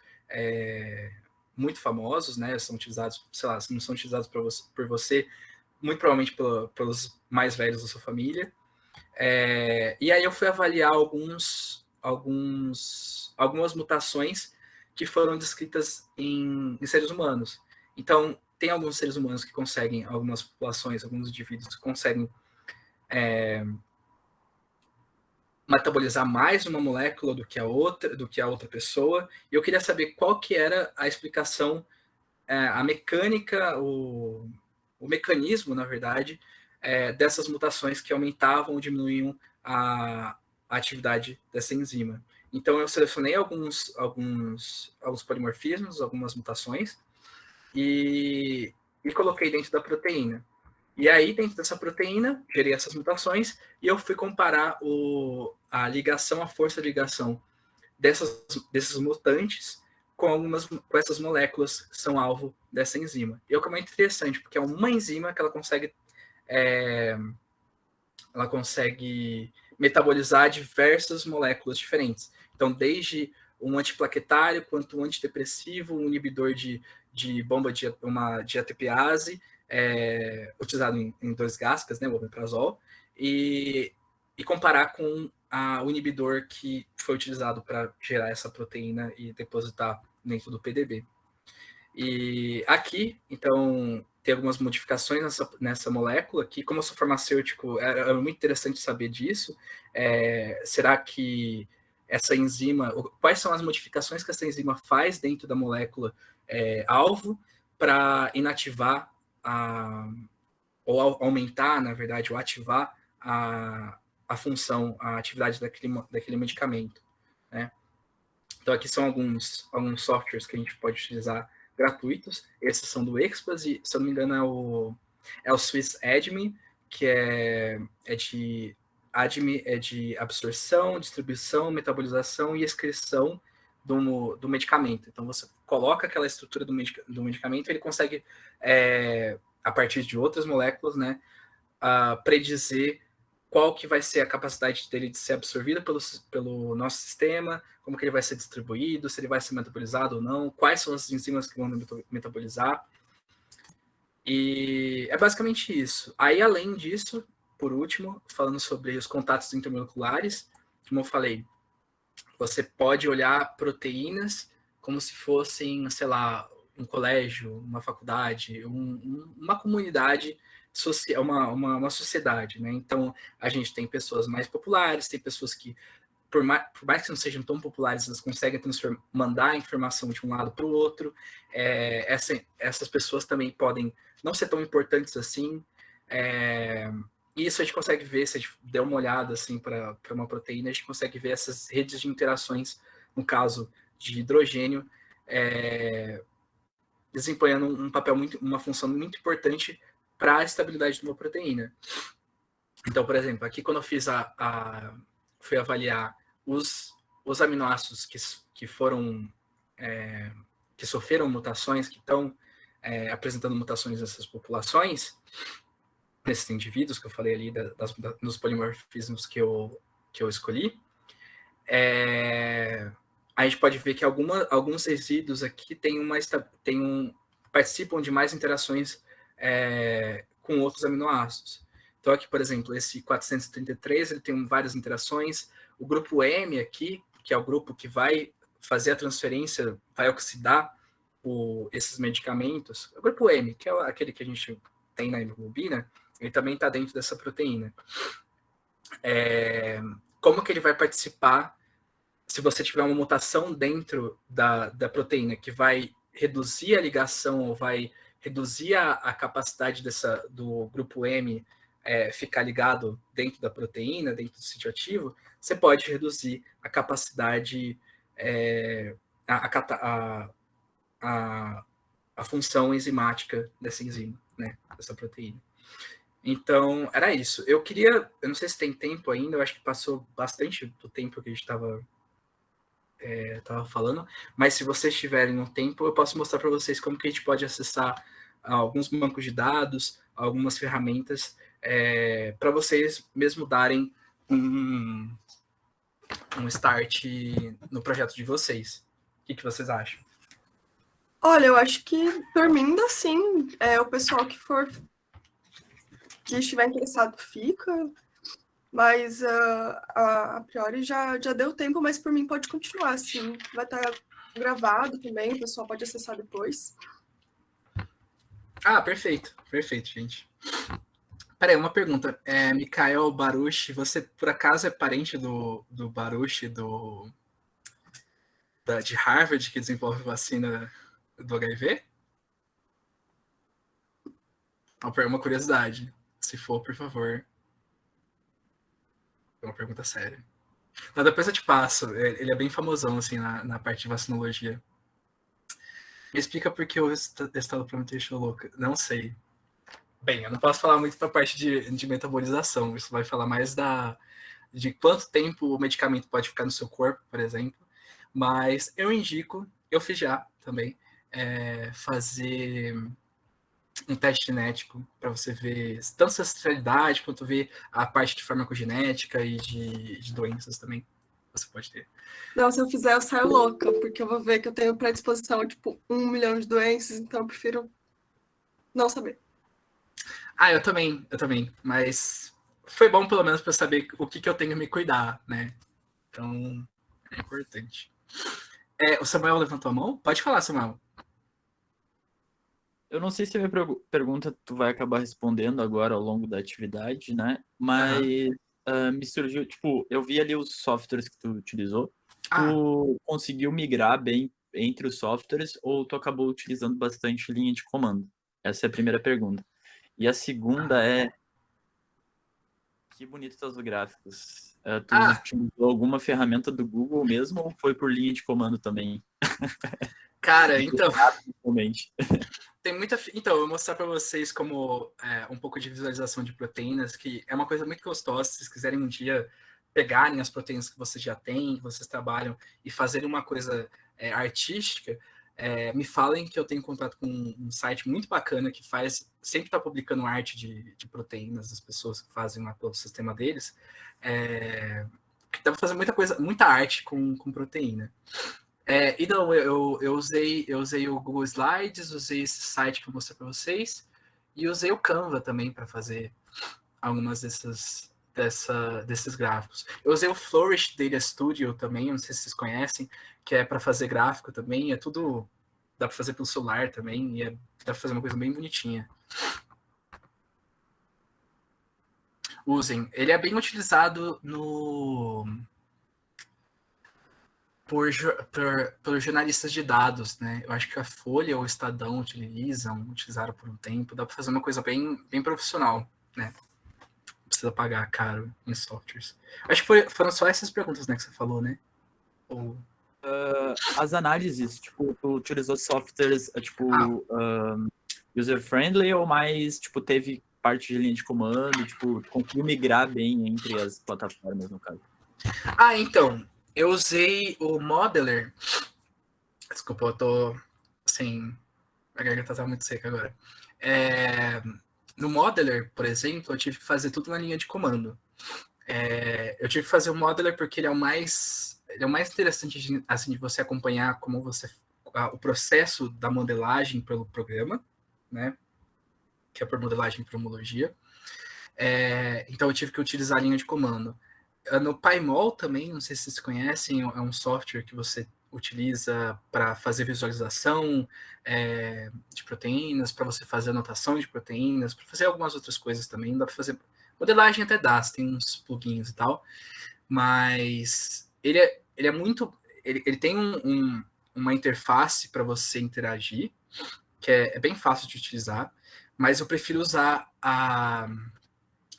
muito famosos, né? São utilizados, sei lá, não são utilizados por você, muito provavelmente pelos mais velhos da sua família. E aí eu fui avaliar algumas mutações que foram descritas em seres humanos. Então, tem alguns seres humanos que conseguem, algumas populações, alguns indivíduos que conseguem metabolizar mais uma molécula do que a outra pessoa, e eu queria saber qual que era a explicação, a mecânica, o mecanismo, na verdade, dessas mutações que aumentavam ou diminuíam a atividade dessa enzima. Então, eu selecionei alguns polimorfismos, algumas mutações, e coloquei dentro da proteína. E aí, dentro dessa proteína, gerei essas mutações e eu fui comparar a força de ligação desses mutantes com essas moléculas que são alvo dessa enzima. E é muito interessante, porque é uma enzima que ela consegue metabolizar diversas moléculas diferentes. Então, desde um antiplaquetário, quanto um antidepressivo, um inibidor de bomba de ATPase, utilizado em 2-gascas, né, o omeprazol, e comparar com o inibidor que foi utilizado para gerar essa proteína e depositar dentro do PDB. E aqui, então, tem algumas modificações nessa molécula, que, como eu sou farmacêutico, é muito interessante saber disso. Será que essa enzima, quais são as modificações que essa enzima faz dentro da molécula alvo para inativar ou aumentar, na verdade, ou ativar a função, a atividade daquele medicamento, né? Então, aqui são alguns softwares que a gente pode utilizar gratuitos. Esses são do Expas e, se eu não me engano, é o Swiss ADME, que é de absorção, distribuição, metabolização e excreção do medicamento. Então, você coloca aquela estrutura do medicamento e ele consegue, a partir de outras moléculas, né, predizer qual que vai ser a capacidade dele de ser absorvido pelo nosso sistema, como que ele vai ser distribuído, se ele vai ser metabolizado ou não, quais são as enzimas que vão metabolizar. E é basicamente isso. Aí, além disso, por último, falando sobre os contatos intermoleculares, como eu falei, você pode olhar proteínas como se fossem, sei lá, um colégio, uma faculdade, uma comunidade social, uma sociedade, né? Então, a gente tem pessoas mais populares, tem pessoas que, por mais que não sejam tão populares, elas conseguem mandar a informação de um lado para o outro. Essas pessoas também podem não ser tão importantes assim. E isso a gente consegue ver, se a gente der uma olhada assim, para uma proteína, a gente consegue ver essas redes de interações, no caso de hidrogênio, desempenhando um papel uma função muito importante para a estabilidade de uma proteína. Então, por exemplo, aqui quando eu fiz fui avaliar os aminoácidos que foram que sofreram mutações, que estão apresentando mutações nessas populações, nesses indivíduos que eu falei ali, nos polimorfismos que eu escolhi, a gente pode ver que alguns resíduos aqui participam de mais interações com outros aminoácidos. Então aqui, por exemplo, esse 433, ele tem várias interações. O grupo M aqui, que é o grupo que vai fazer a transferência, vai oxidar esses medicamentos. O grupo M, que é aquele que a gente tem na hemoglobina, ele também está dentro dessa proteína. Como que ele vai participar se você tiver uma mutação dentro da proteína que vai reduzir a ligação ou vai reduzir a capacidade do grupo M ficar ligado dentro da proteína, dentro do sítio ativo, você pode reduzir a capacidade, a função enzimática dessa enzima, né, dessa proteína. Então, era isso. Eu não sei se tem tempo ainda, eu acho que passou bastante do tempo que a gente estava falando, mas se vocês tiverem um tempo, eu posso mostrar para vocês como que a gente pode acessar alguns bancos de dados, algumas ferramentas, para vocês mesmo darem um start no projeto de vocês. O que vocês acham? Olha, eu acho que, dormindo assim, o pessoal que estiver interessado fica, mas a priori já deu tempo, mas por mim pode continuar, assim. Vai estar gravado também, o pessoal pode acessar depois. Ah, perfeito, gente. Peraí, uma pergunta. Mikhail Baruch, você por acaso é parente do Baruch de Harvard, que desenvolve vacina do HIV? Uma curiosidade. Se for, por favor. É uma pergunta séria. Mas depois eu te passo. Ele é bem famosão, assim, na parte de vacinologia. Me explica por que o estalopramidation louca. Não sei. Bem, eu não posso falar muito da parte de metabolização. Isso vai falar mais de quanto tempo o medicamento pode ficar no seu corpo, por exemplo. Mas eu indico, eu fiz já também, fazer um teste genético para você ver tanto a ancestralidade quanto ver a parte de farmacogenética e de doenças também você pode ter. Não, se eu fizer, eu saio louca, porque eu vou ver que eu tenho predisposição, tipo, 1 milhão de doenças, então eu prefiro não saber. Eu também, mas foi bom pelo menos para saber o que eu tenho que me cuidar, né? Então, é importante. O Samuel levantou a mão? Pode falar, Samuel. Eu não sei se a minha pergunta tu vai acabar respondendo agora ao longo da atividade, né? Mas me surgiu, tipo, eu vi ali os softwares que tu utilizou. Tu conseguiu migrar bem entre os softwares ou tu acabou utilizando bastante linha de comando? Essa é a primeira pergunta. E a segunda que bonito teus gráficos. Tu utilizou alguma ferramenta do Google mesmo ou foi por linha de comando também? Cara, então... Tem muita... Então, eu vou mostrar para vocês como um pouco de visualização de proteínas, que é uma coisa muito gostosa. Se vocês quiserem um dia pegarem as proteínas que vocês já têm, que vocês trabalham, e fazerem uma coisa artística, me falem que eu tenho contato com um site muito bacana que sempre está publicando arte de proteínas das pessoas que fazem lá pelo sistema deles. Que dá para fazer muita arte com proteína. E não, eu usei o Google Slides, usei esse site que eu mostrei para vocês, e usei o Canva também para fazer algumas desses gráficos. Eu usei o Flourish Data Studio também, não sei se vocês conhecem, que é para fazer gráfico também, é tudo, dá para fazer pelo celular também, e dá para fazer uma coisa bem bonitinha. Usem. Ele é bem utilizado por jornalistas de dados, né? Eu acho que a Folha ou o Estadão utilizaram por um tempo. Dá para fazer uma coisa bem profissional, né? Não precisa pagar caro em softwares. Acho que foram só essas perguntas, né, que você falou, né? Ou... As análises, tipo, tu utilizou softwares, tipo, user-friendly ou mais, tipo, teve parte de linha de comando, tipo, conseguiu migrar bem entre as plataformas, no caso? Então, eu usei o Modeler. Desculpa, eu tô sem... A garganta tá muito seca agora. No Modeler, por exemplo, eu tive que fazer tudo na linha de comando. Eu tive que fazer o Modeler porque ele é o mais interessante de você acompanhar como o processo da modelagem pelo programa, né? Que é por modelagem e homologia. Então eu tive que utilizar a linha de comando. No PyMol também, não sei se vocês conhecem, é um software que você utiliza para fazer visualização de proteínas, para você fazer anotação de proteínas, para fazer algumas outras coisas também. Dá para fazer modelagem até dá, tem uns plugins e tal, mas ele é muito... Ele tem uma interface para você interagir, que é bem fácil de utilizar, mas eu prefiro usar a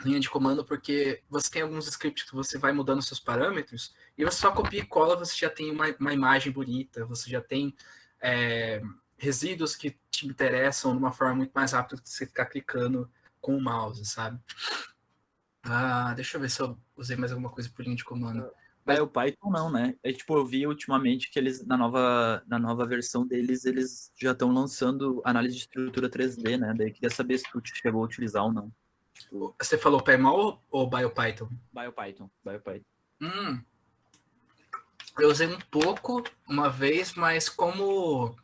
linha de comando porque você tem alguns scripts que você vai mudando seus parâmetros e você só copia e cola, você já tem uma imagem bonita, você já tem resíduos que te interessam de uma forma muito mais rápida do que você ficar clicando com o mouse, sabe? Deixa eu ver se eu usei mais alguma coisa por linha de comando. Mas o Python não, né? Tipo, eu vi ultimamente que eles, na nova versão deles, eles já estão lançando análise de estrutura 3D, né? Daí queria saber se tu chegou a utilizar ou não. Tipo... Você falou PyMol ou BioPython? BioPython. Eu usei um pouco uma vez, mas como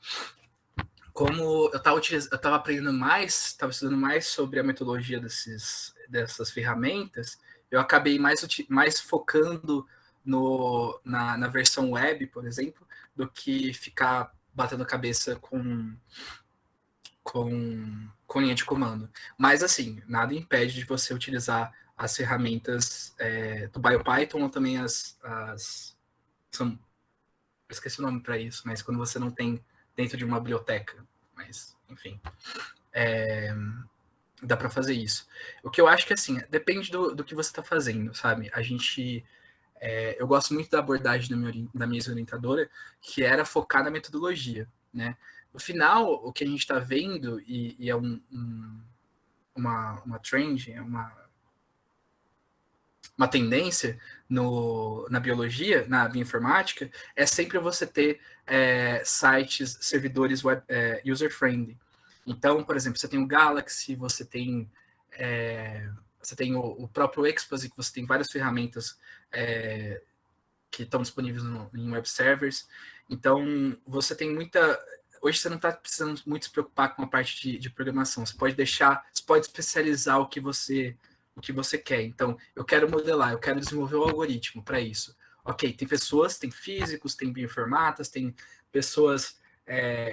eu estava aprendendo mais, estava estudando mais sobre a metodologia dessas ferramentas, eu acabei mais focando na versão web, por exemplo, do que ficar batendo cabeça com linha de comando. Mas, assim, nada impede de você utilizar as ferramentas do BioPython ou também eu esqueci o nome para isso, mas quando você não tem dentro de uma biblioteca. Mas, enfim, dá para fazer isso. O que eu acho que, assim, depende do que você está fazendo, sabe? Eu gosto muito da abordagem da minha orientadora, que era focar na metodologia, né? No final, o que a gente está vendo, e é uma trend, uma tendência na biologia, na bioinformática, é sempre você ter sites, servidores web, user-friendly. Então, por exemplo, você tem o Galaxy, você tem o próprio Exposé, que você tem várias ferramentas que estão disponíveis em web servers. Então, você tem muita... Hoje você não está precisando muito se preocupar com a parte de programação. Você pode especializar o que você quer. Então, eu quero modelar, eu quero desenvolver o algoritmo para isso. Ok, tem pessoas, tem físicos, tem bioinformatas, tem pessoas,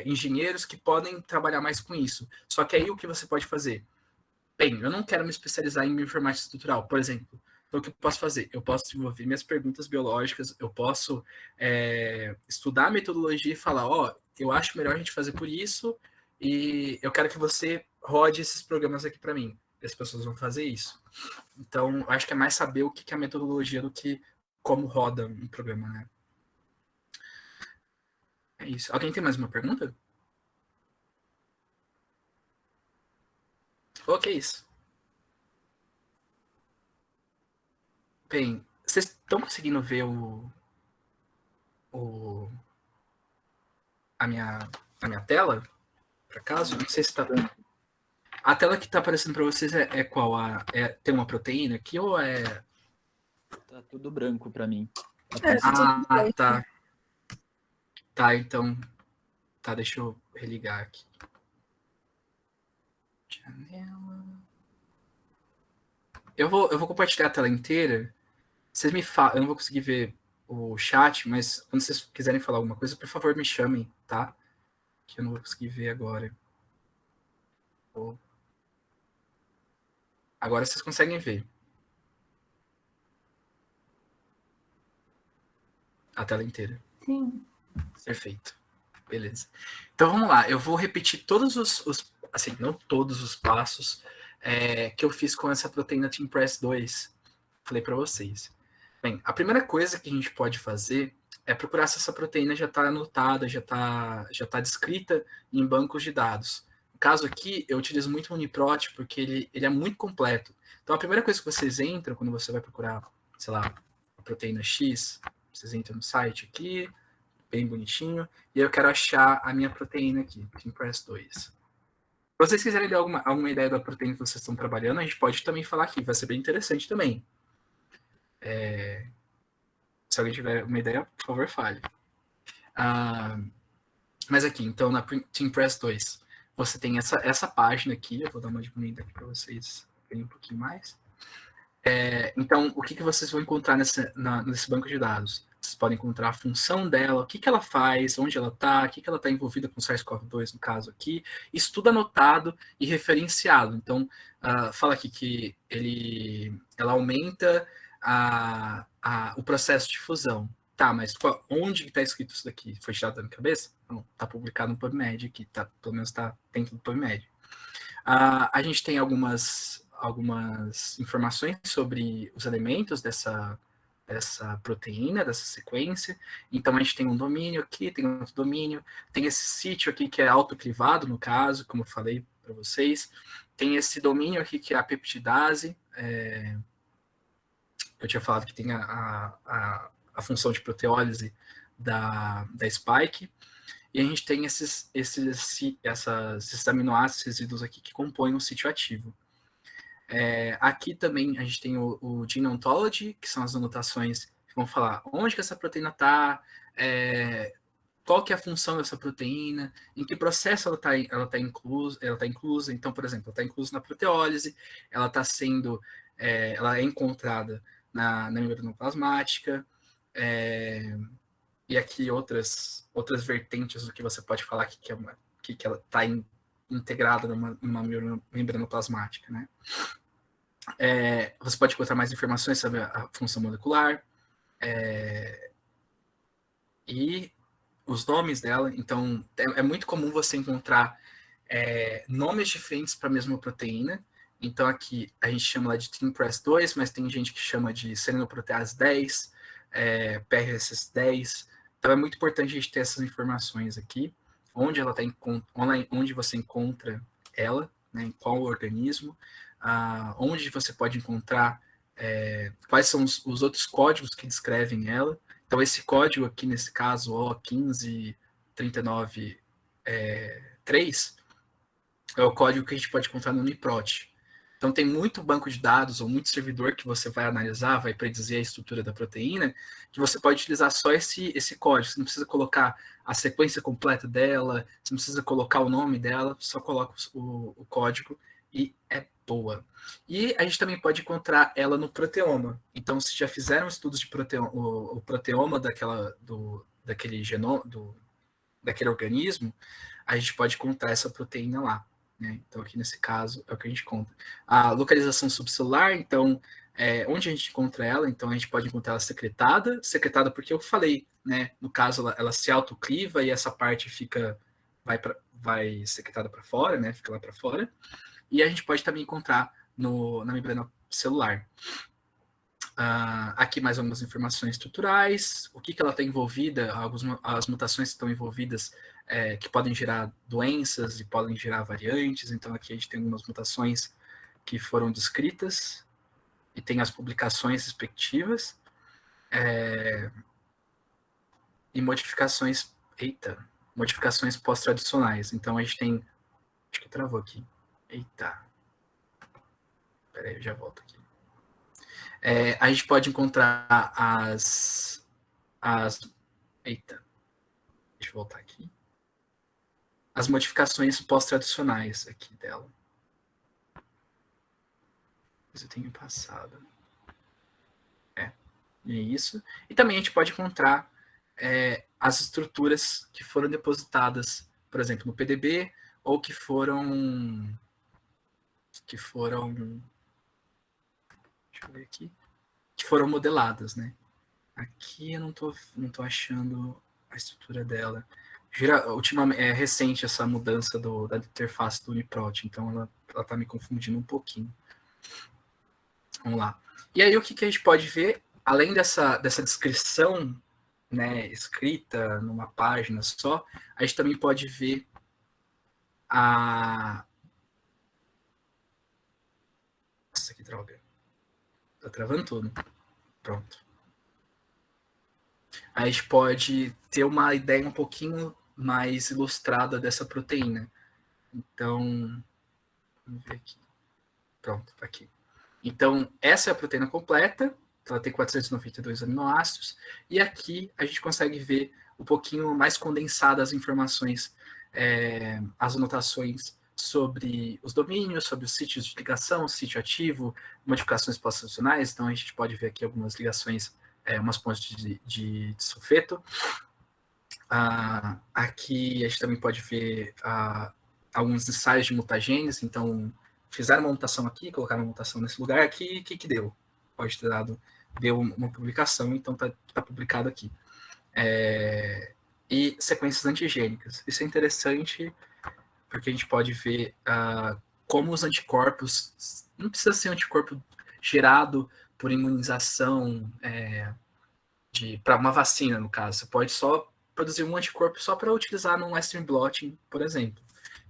engenheiros que podem trabalhar mais com isso. Só que aí o que você pode fazer? Bem, eu não quero me especializar em bioinformática estrutural, por exemplo. Então, o que eu posso fazer? Eu posso desenvolver minhas perguntas biológicas, eu posso estudar a metodologia e falar, eu acho melhor a gente fazer por isso e eu quero que você rode esses programas aqui para mim. E as pessoas vão fazer isso. Então, eu acho que é mais saber o que é a metodologia do que como roda um programa, né? É isso. Alguém tem mais uma pergunta? Ok, isso. Bem, vocês estão conseguindo ver a minha tela? Por acaso? Não sei se está... A tela que está aparecendo para vocês é qual? Tem uma proteína aqui ou é... Tá tudo branco para mim. Tá. Tá, então... Tá, deixa eu religar aqui. Janela... eu vou compartilhar a tela inteira. Vocês me falam, eu não vou conseguir ver o chat, mas quando vocês quiserem falar alguma coisa, por favor, me chamem, tá? Que eu não vou conseguir ver agora. Agora vocês conseguem ver a tela inteira. Sim. Perfeito. Beleza. Então vamos lá. Eu vou repetir todos assim, não todos os passos que eu fiz com essa proteína TeamPress 2. Falei para vocês. Bem, a primeira coisa que a gente pode fazer é procurar se essa proteína já está anotada, já tá descrita em bancos de dados. No caso aqui, eu utilizo muito o Uniprot porque ele é muito completo. Então, a primeira coisa que vocês entram, quando você vai procurar, sei lá, a proteína X, vocês entram no site aqui, bem bonitinho, e eu quero achar a minha proteína aqui, TeamPress 2. Se vocês quiserem dar alguma ideia da proteína que vocês estão trabalhando, a gente pode também falar aqui, vai ser bem interessante também. Se alguém tiver uma ideia, por favor, fale. Mas aqui, então, na TeamPress 2, você tem essa página aqui, eu vou dar uma diminuída aqui para vocês verem um pouquinho mais. Então, o que vocês vão encontrar nesse banco de dados? Vocês podem encontrar a função dela, o que ela faz, onde ela está, o que ela está envolvida com SARS-CoV-2, no caso aqui. Isso tudo anotado e referenciado. Então, fala aqui que ela aumenta o processo de fusão. Tá, mas onde está escrito isso daqui? Foi tirado da minha cabeça? Não, está publicado no PubMed aqui, pelo menos está dentro do PubMed. A gente tem algumas informações sobre os elementos dessa proteína, dessa sequência. Então, a gente tem um domínio aqui, tem outro domínio, tem esse sítio aqui que é autoclivado, no caso, como eu falei para vocês. Tem esse domínio aqui que é a peptidase. Eu tinha falado que tem a função de proteólise da Spike. E a gente tem esses aminoácidos resíduos aqui que compõem o sítio ativo. Aqui também a gente tem o Gene Ontology, que são as anotações que vão falar onde que essa proteína está, qual que é a função dessa proteína, em que processo ela tá inclusa. Então, por exemplo, ela está inclusa na proteólise, ela é encontrada na membrana plasmática, e aqui outras vertentes do que você pode falar que ela está integrada numa membrana plasmática, né? Você pode encontrar mais informações sobre a função molecular e os nomes dela. Então, é muito comum você encontrar nomes diferentes para a mesma proteína. Então, aqui a gente chama ela de TeamPress 2, mas tem gente que chama de selenoprotease 10, PRSS 10. Então, é muito importante a gente ter essas informações aqui, onde você encontra ela, né, em qual organismo, onde você pode encontrar quais são os outros códigos que descrevem ela. Então, esse código aqui, nesse caso, O15393, é o código que a gente pode encontrar no Uniprot. Então, tem muito banco de dados ou muito servidor que você vai analisar, vai predizer a estrutura da proteína, que você pode utilizar só esse código. Você não precisa colocar a sequência completa dela, você não precisa colocar o nome dela, só coloca o código e é boa. E a gente também pode encontrar ela no proteoma. Então, se já fizeram estudos de o proteoma daquele genoma, daquele organismo, a gente pode encontrar essa proteína lá. Né? Então, aqui nesse caso, é o que a gente encontra. A localização subcelular, então, onde a gente encontra ela? Então, a gente pode encontrar ela secretada porque eu falei, né? No caso, ela se autocliva e essa parte vai secretada para fora, né? Fica lá para fora. E a gente pode também encontrar na membrana celular. Aqui mais algumas informações estruturais, o que ela está envolvida, as mutações que estão envolvidas que podem gerar doenças e podem gerar variantes. Então, aqui a gente tem algumas mutações que foram descritas e tem as publicações respectivas. E modificações pós-traducionais. Então, a gente tem... Acho que travou aqui. Eita. Peraí, eu já volto aqui. A gente pode encontrar Eita. Deixa eu voltar aqui. As modificações pós-traducionais aqui dela. Mas eu tenho passado. É isso. E também a gente pode encontrar as estruturas que foram depositadas, por exemplo, no PDB, ou que foram... Deixa eu ver aqui. Que foram modeladas, né? Aqui eu não tô achando a estrutura dela. Ultimamente, é recente essa mudança da interface do Uniprot, então ela tá me confundindo um pouquinho. Vamos lá. E aí o que a gente pode ver, além dessa descrição, né, escrita numa página só, a gente também pode ver Nossa, que droga. Tá travando tudo. Pronto. A gente pode ter uma ideia um pouquinho mais ilustrada dessa proteína. Então, vamos ver aqui. Pronto, tá aqui. Então, essa é a proteína completa. Ela tem 492 aminoácidos. E aqui a gente consegue ver um pouquinho mais condensadas as informações, as anotações sobre os domínios, sobre os sítios de ligação, sítio ativo, modificações pós-funcionais. Então, a gente pode ver aqui algumas ligações, umas pontes de sulfeto. Aqui a gente também pode ver alguns ensaios de mutagênese. Então, fizeram uma mutação aqui, colocaram uma mutação nesse lugar aqui, o que deu? Pode ter deu uma publicação, então está publicado aqui. E sequências antigênicas. Isso é interessante, porque a gente pode ver como os anticorpos, não precisa ser um anticorpo gerado por imunização para uma vacina, no caso. Você pode só produzir um anticorpo só para utilizar num Western blotting, por exemplo.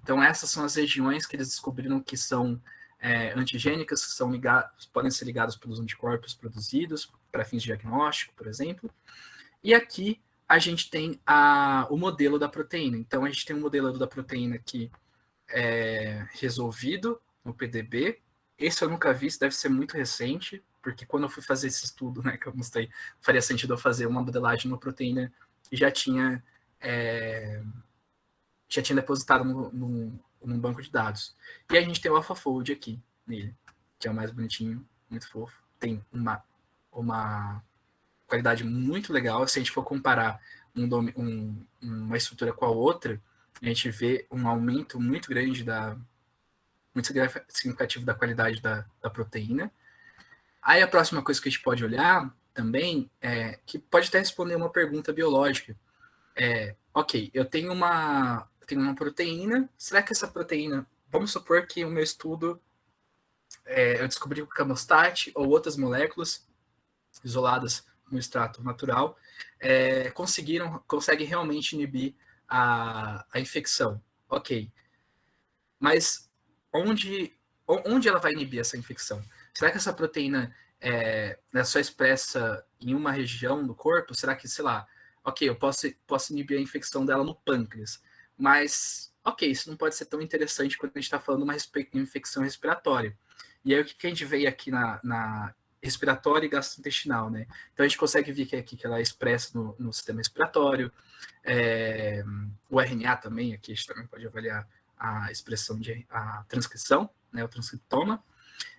Então, essas são as regiões que eles descobriram que são antigênicas, que podem ser ligadas pelos anticorpos produzidos para fins de diagnóstico, por exemplo. E aqui a gente tem o modelo da proteína. Então, a gente tem um modelo da proteína aqui resolvido no PDB. Esse eu nunca vi, isso deve ser muito recente, porque quando eu fui fazer esse estudo, né, que eu mostrei, faria sentido eu fazer uma modelagem de uma proteína e já tinha depositado num banco de dados. E a gente tem o AlphaFold aqui, nele, que é o mais bonitinho, muito fofo. Tem uma qualidade muito legal. Se a gente for comparar uma estrutura com a outra, a gente vê um aumento muito grande, muito significativo da qualidade da proteína. Aí a próxima coisa que a gente pode olhar também que pode até responder uma pergunta biológica. Ok, eu tenho uma proteína, será que essa proteína, vamos supor que o meu estudo, eu descobri que o camostat ou outras moléculas isoladas no extrato natural conseguem realmente inibir a infecção. Ok, mas onde ela vai inibir essa infecção? Será que essa proteína é só expressa em uma região do corpo? Será que, sei lá, ok, eu posso inibir a infecção dela no pâncreas, mas, ok, isso não pode ser tão interessante quando a gente está falando de uma infecção respiratória. E aí, o que a gente vê aqui na respiratória e gastrointestinal, né? Então, a gente consegue ver que aqui que ela é expressa no sistema respiratório, o RNA também, aqui a gente também pode avaliar a expressão a transcrição, né, o transcriptoma,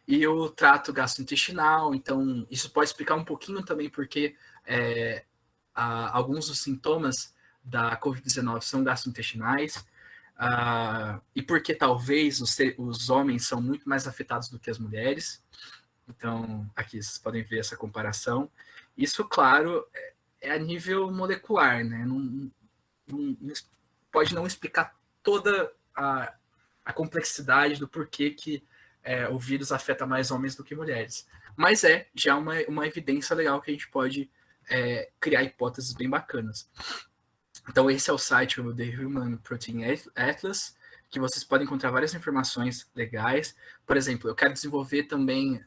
e o trato gastrointestinal. Então, isso pode explicar um pouquinho também porque alguns dos sintomas da COVID-19 são gastrointestinais, e porque talvez os homens são muito mais afetados do que as mulheres. Então, aqui vocês podem ver essa comparação. Isso, claro, é a nível molecular, né? Não pode não explicar toda a complexidade do porquê que o vírus afeta mais homens do que mulheres. Mas já uma evidência legal que a gente pode criar hipóteses bem bacanas. Então, esse é o site do The Human Protein Atlas, que vocês podem encontrar várias informações legais. Por exemplo, eu quero desenvolver também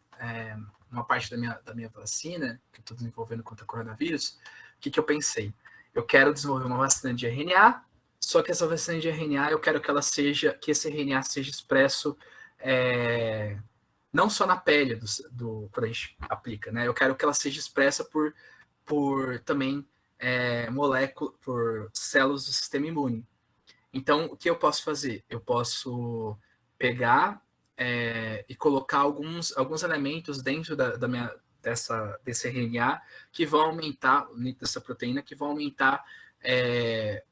uma parte da minha vacina, que eu estou desenvolvendo contra o coronavírus. O que eu pensei? Eu quero desenvolver uma vacina de RNA, só que essa vacina de RNA, eu quero que esse RNA seja expresso não só na pele quando a gente aplica, né? Eu quero que ela seja expressa por também por células do sistema imune. Então, o que eu posso fazer? Eu posso pegar e colocar alguns elementos dentro desse RNA que vão aumentar, dessa proteína, que vão aumentar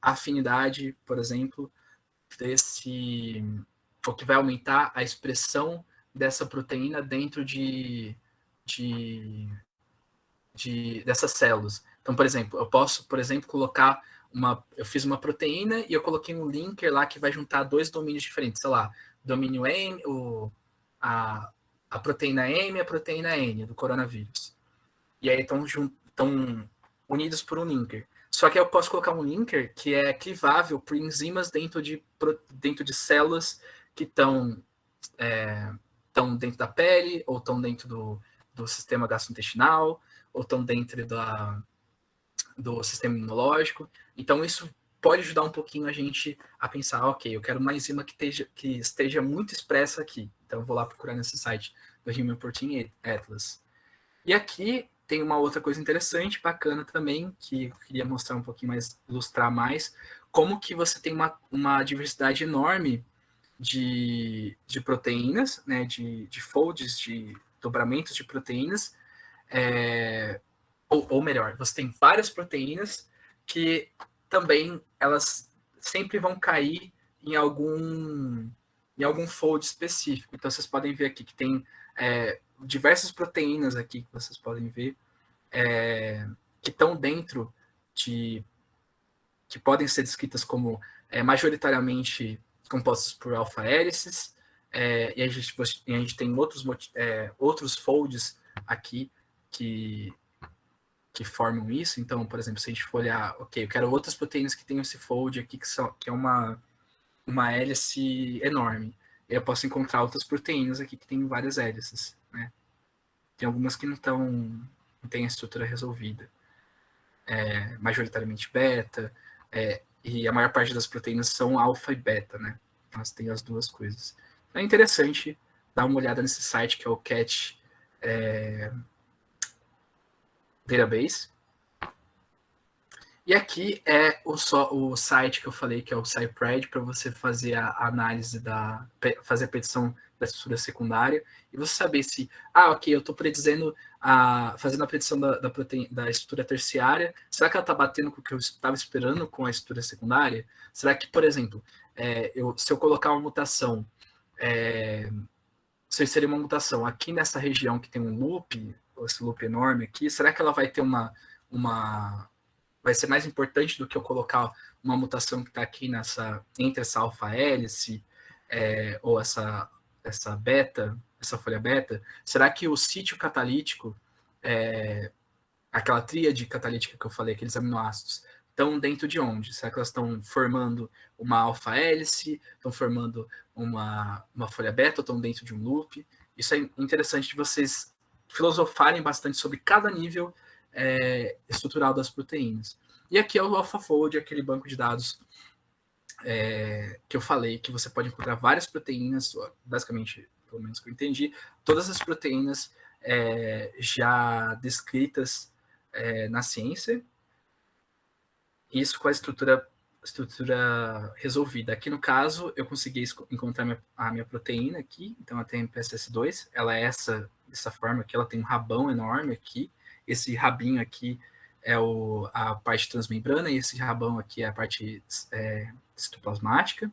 a afinidade, por exemplo, ou que vai aumentar a expressão dessa proteína dentro dessas células. Então, por exemplo, eu posso, colocar eu fiz uma proteína e eu coloquei um linker lá que vai juntar 2 domínios diferentes, sei lá, domínio M, a proteína M e a proteína N do coronavírus. E aí estão unidos por um linker. Só que eu posso colocar um linker que é clivável por enzimas dentro de células que estão dentro da pele, ou estão dentro do sistema gastrointestinal, ou estão dentro do sistema imunológico. Então, isso pode ajudar um pouquinho a gente a pensar, ok, eu quero uma enzima que esteja muito expressa aqui. Então, eu vou lá procurar nesse site do Human Protein Atlas. E aqui tem uma outra coisa interessante, bacana também, que eu queria mostrar um pouquinho mais, ilustrar mais, como que você tem uma diversidade enorme de proteínas, né, de folds, de dobramentos de proteínas, ou melhor, você tem várias proteínas que também elas sempre vão cair em algum fold específico. Então, vocês podem ver aqui que tem diversas proteínas aqui que vocês podem ver que estão dentro que podem ser descritas como majoritariamente compostos por alfa-hélices, e a gente tem outros folds aqui que formam isso. Então, por exemplo, se a gente for olhar, ok, eu quero outras proteínas que tenham esse fold aqui, que é uma hélice enorme. Eu posso encontrar outras proteínas aqui que têm várias hélices, né? Tem algumas que não têm a estrutura resolvida. Majoritariamente beta, e a maior parte das proteínas são alfa e beta, né? Elas têm as duas coisas. Então, é interessante dar uma olhada nesse site que é o CATCH Database. E aqui é o site que eu falei, que é o Scipred, para você fazer a análise fazer a predição da estrutura secundária, e você saber se, ok, eu estou fazendo a predição da estrutura terciária, será que ela está batendo com o que eu estava esperando com a estrutura secundária? Será que, por exemplo, se eu colocar uma mutação, se eu inserir uma mutação aqui nessa região que tem um loop, esse loop enorme aqui, será que ela vai ter vai ser mais importante do que eu colocar uma mutação que está aqui entre essa alfa-hélice ou essa beta, essa folha beta? Será que o sítio catalítico, aquela tríade catalítica que eu falei, aqueles aminoácidos, estão dentro de onde? Será que elas estão formando uma alfa-hélice, estão formando uma folha beta, ou estão dentro de um loop? Isso é interessante de vocês filosofarem bastante sobre cada nível estrutural das proteínas. E aqui é o AlphaFold, aquele banco de dados que eu falei, que você pode encontrar várias proteínas, basicamente, pelo menos que eu entendi, todas as proteínas já descritas na ciência, isso com a estrutura resolvida. Aqui no caso, eu consegui encontrar a minha proteína aqui, então ela tem PSS2, ela é dessa forma aqui, ela tem um rabão enorme aqui, esse rabinho aqui é a parte transmembrana, e esse rabão aqui é a parte citoplasmática.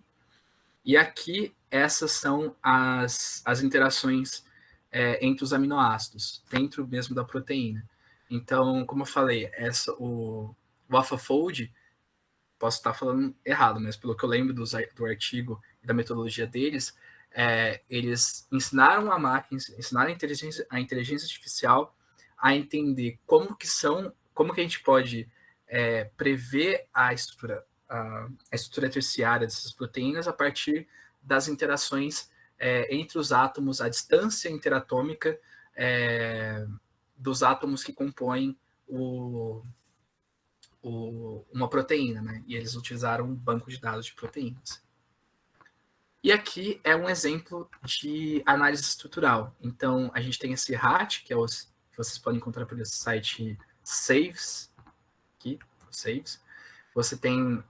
E aqui, essas são as interações entre os aminoácidos, dentro mesmo da proteína. Então, como eu falei, o AlphaFold, posso estar falando errado, mas pelo que eu lembro do artigo e da metodologia deles, eles ensinaram a máquina, ensinaram a inteligência artificial a entender como que a gente pode prever a estrutura terciária dessas proteínas a partir das interações entre os átomos, a distância interatômica dos átomos que compõem uma proteína, né? E eles utilizaram um banco de dados de proteínas. E aqui é um exemplo de análise estrutural. Então, a gente tem esse RAT, que vocês podem encontrar por esse site Saves, aqui, Saves. Você tem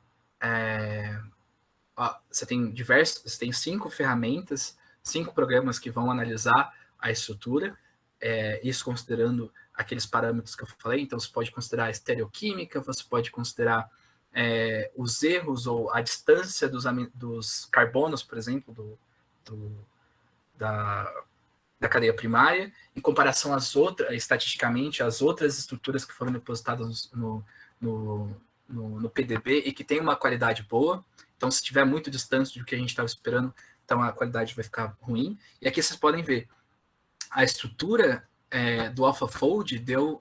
5 ferramentas, 5 programas que vão analisar a estrutura, isso considerando aqueles parâmetros que eu falei. Então, você pode considerar a estereoquímica, você pode considerar os erros ou a distância dos carbonos, por exemplo, da cadeia primária, em comparação às outras, estatisticamente, às outras estruturas que foram depositadas no PDB e que tem uma qualidade boa. Então, se estiver muito distante do que a gente estava esperando, então a qualidade vai ficar ruim. E aqui vocês podem ver, a estrutura do AlphaFold deu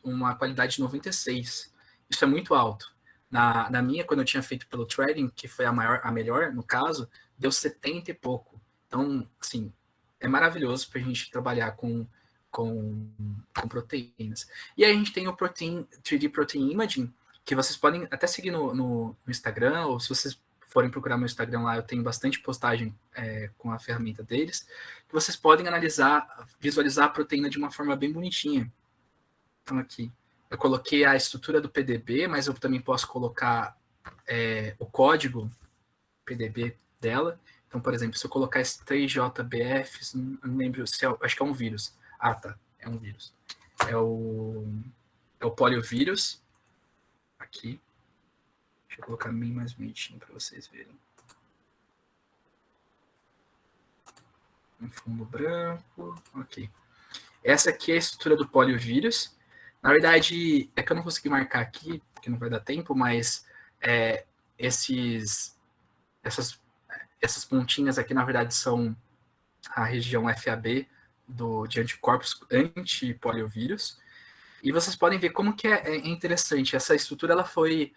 uma qualidade de 96. Isso é muito alto. Na minha, quando eu tinha feito pelo Threading, que foi a melhor, no caso, deu 70 e pouco. Então, assim, é maravilhoso para a gente trabalhar com proteínas. E aí a gente tem o 3D Protein Imaging, que vocês podem até seguir no Instagram, ou se vocês forem procurar meu Instagram lá, eu tenho bastante postagem com a ferramenta deles, que vocês podem visualizar a proteína de uma forma bem bonitinha. Então aqui, eu coloquei a estrutura do PDB, mas eu também posso colocar o código PDB dela. Então, por exemplo, se eu colocar esse 3JBF, não lembro se acho que é um vírus. Ah, tá, é um vírus. É o poliovírus. Aqui. Deixa eu colocar bem mais bonitinho para vocês verem. Um fundo branco. Ok. Essa aqui é a estrutura do poliovírus. Na verdade, é que eu não consegui marcar aqui, porque não vai dar tempo, mas essas pontinhas aqui, na verdade, são a região FAB de anticorpos anti-poliovírus. E vocês podem ver como que é interessante. Essa estrutura ela foi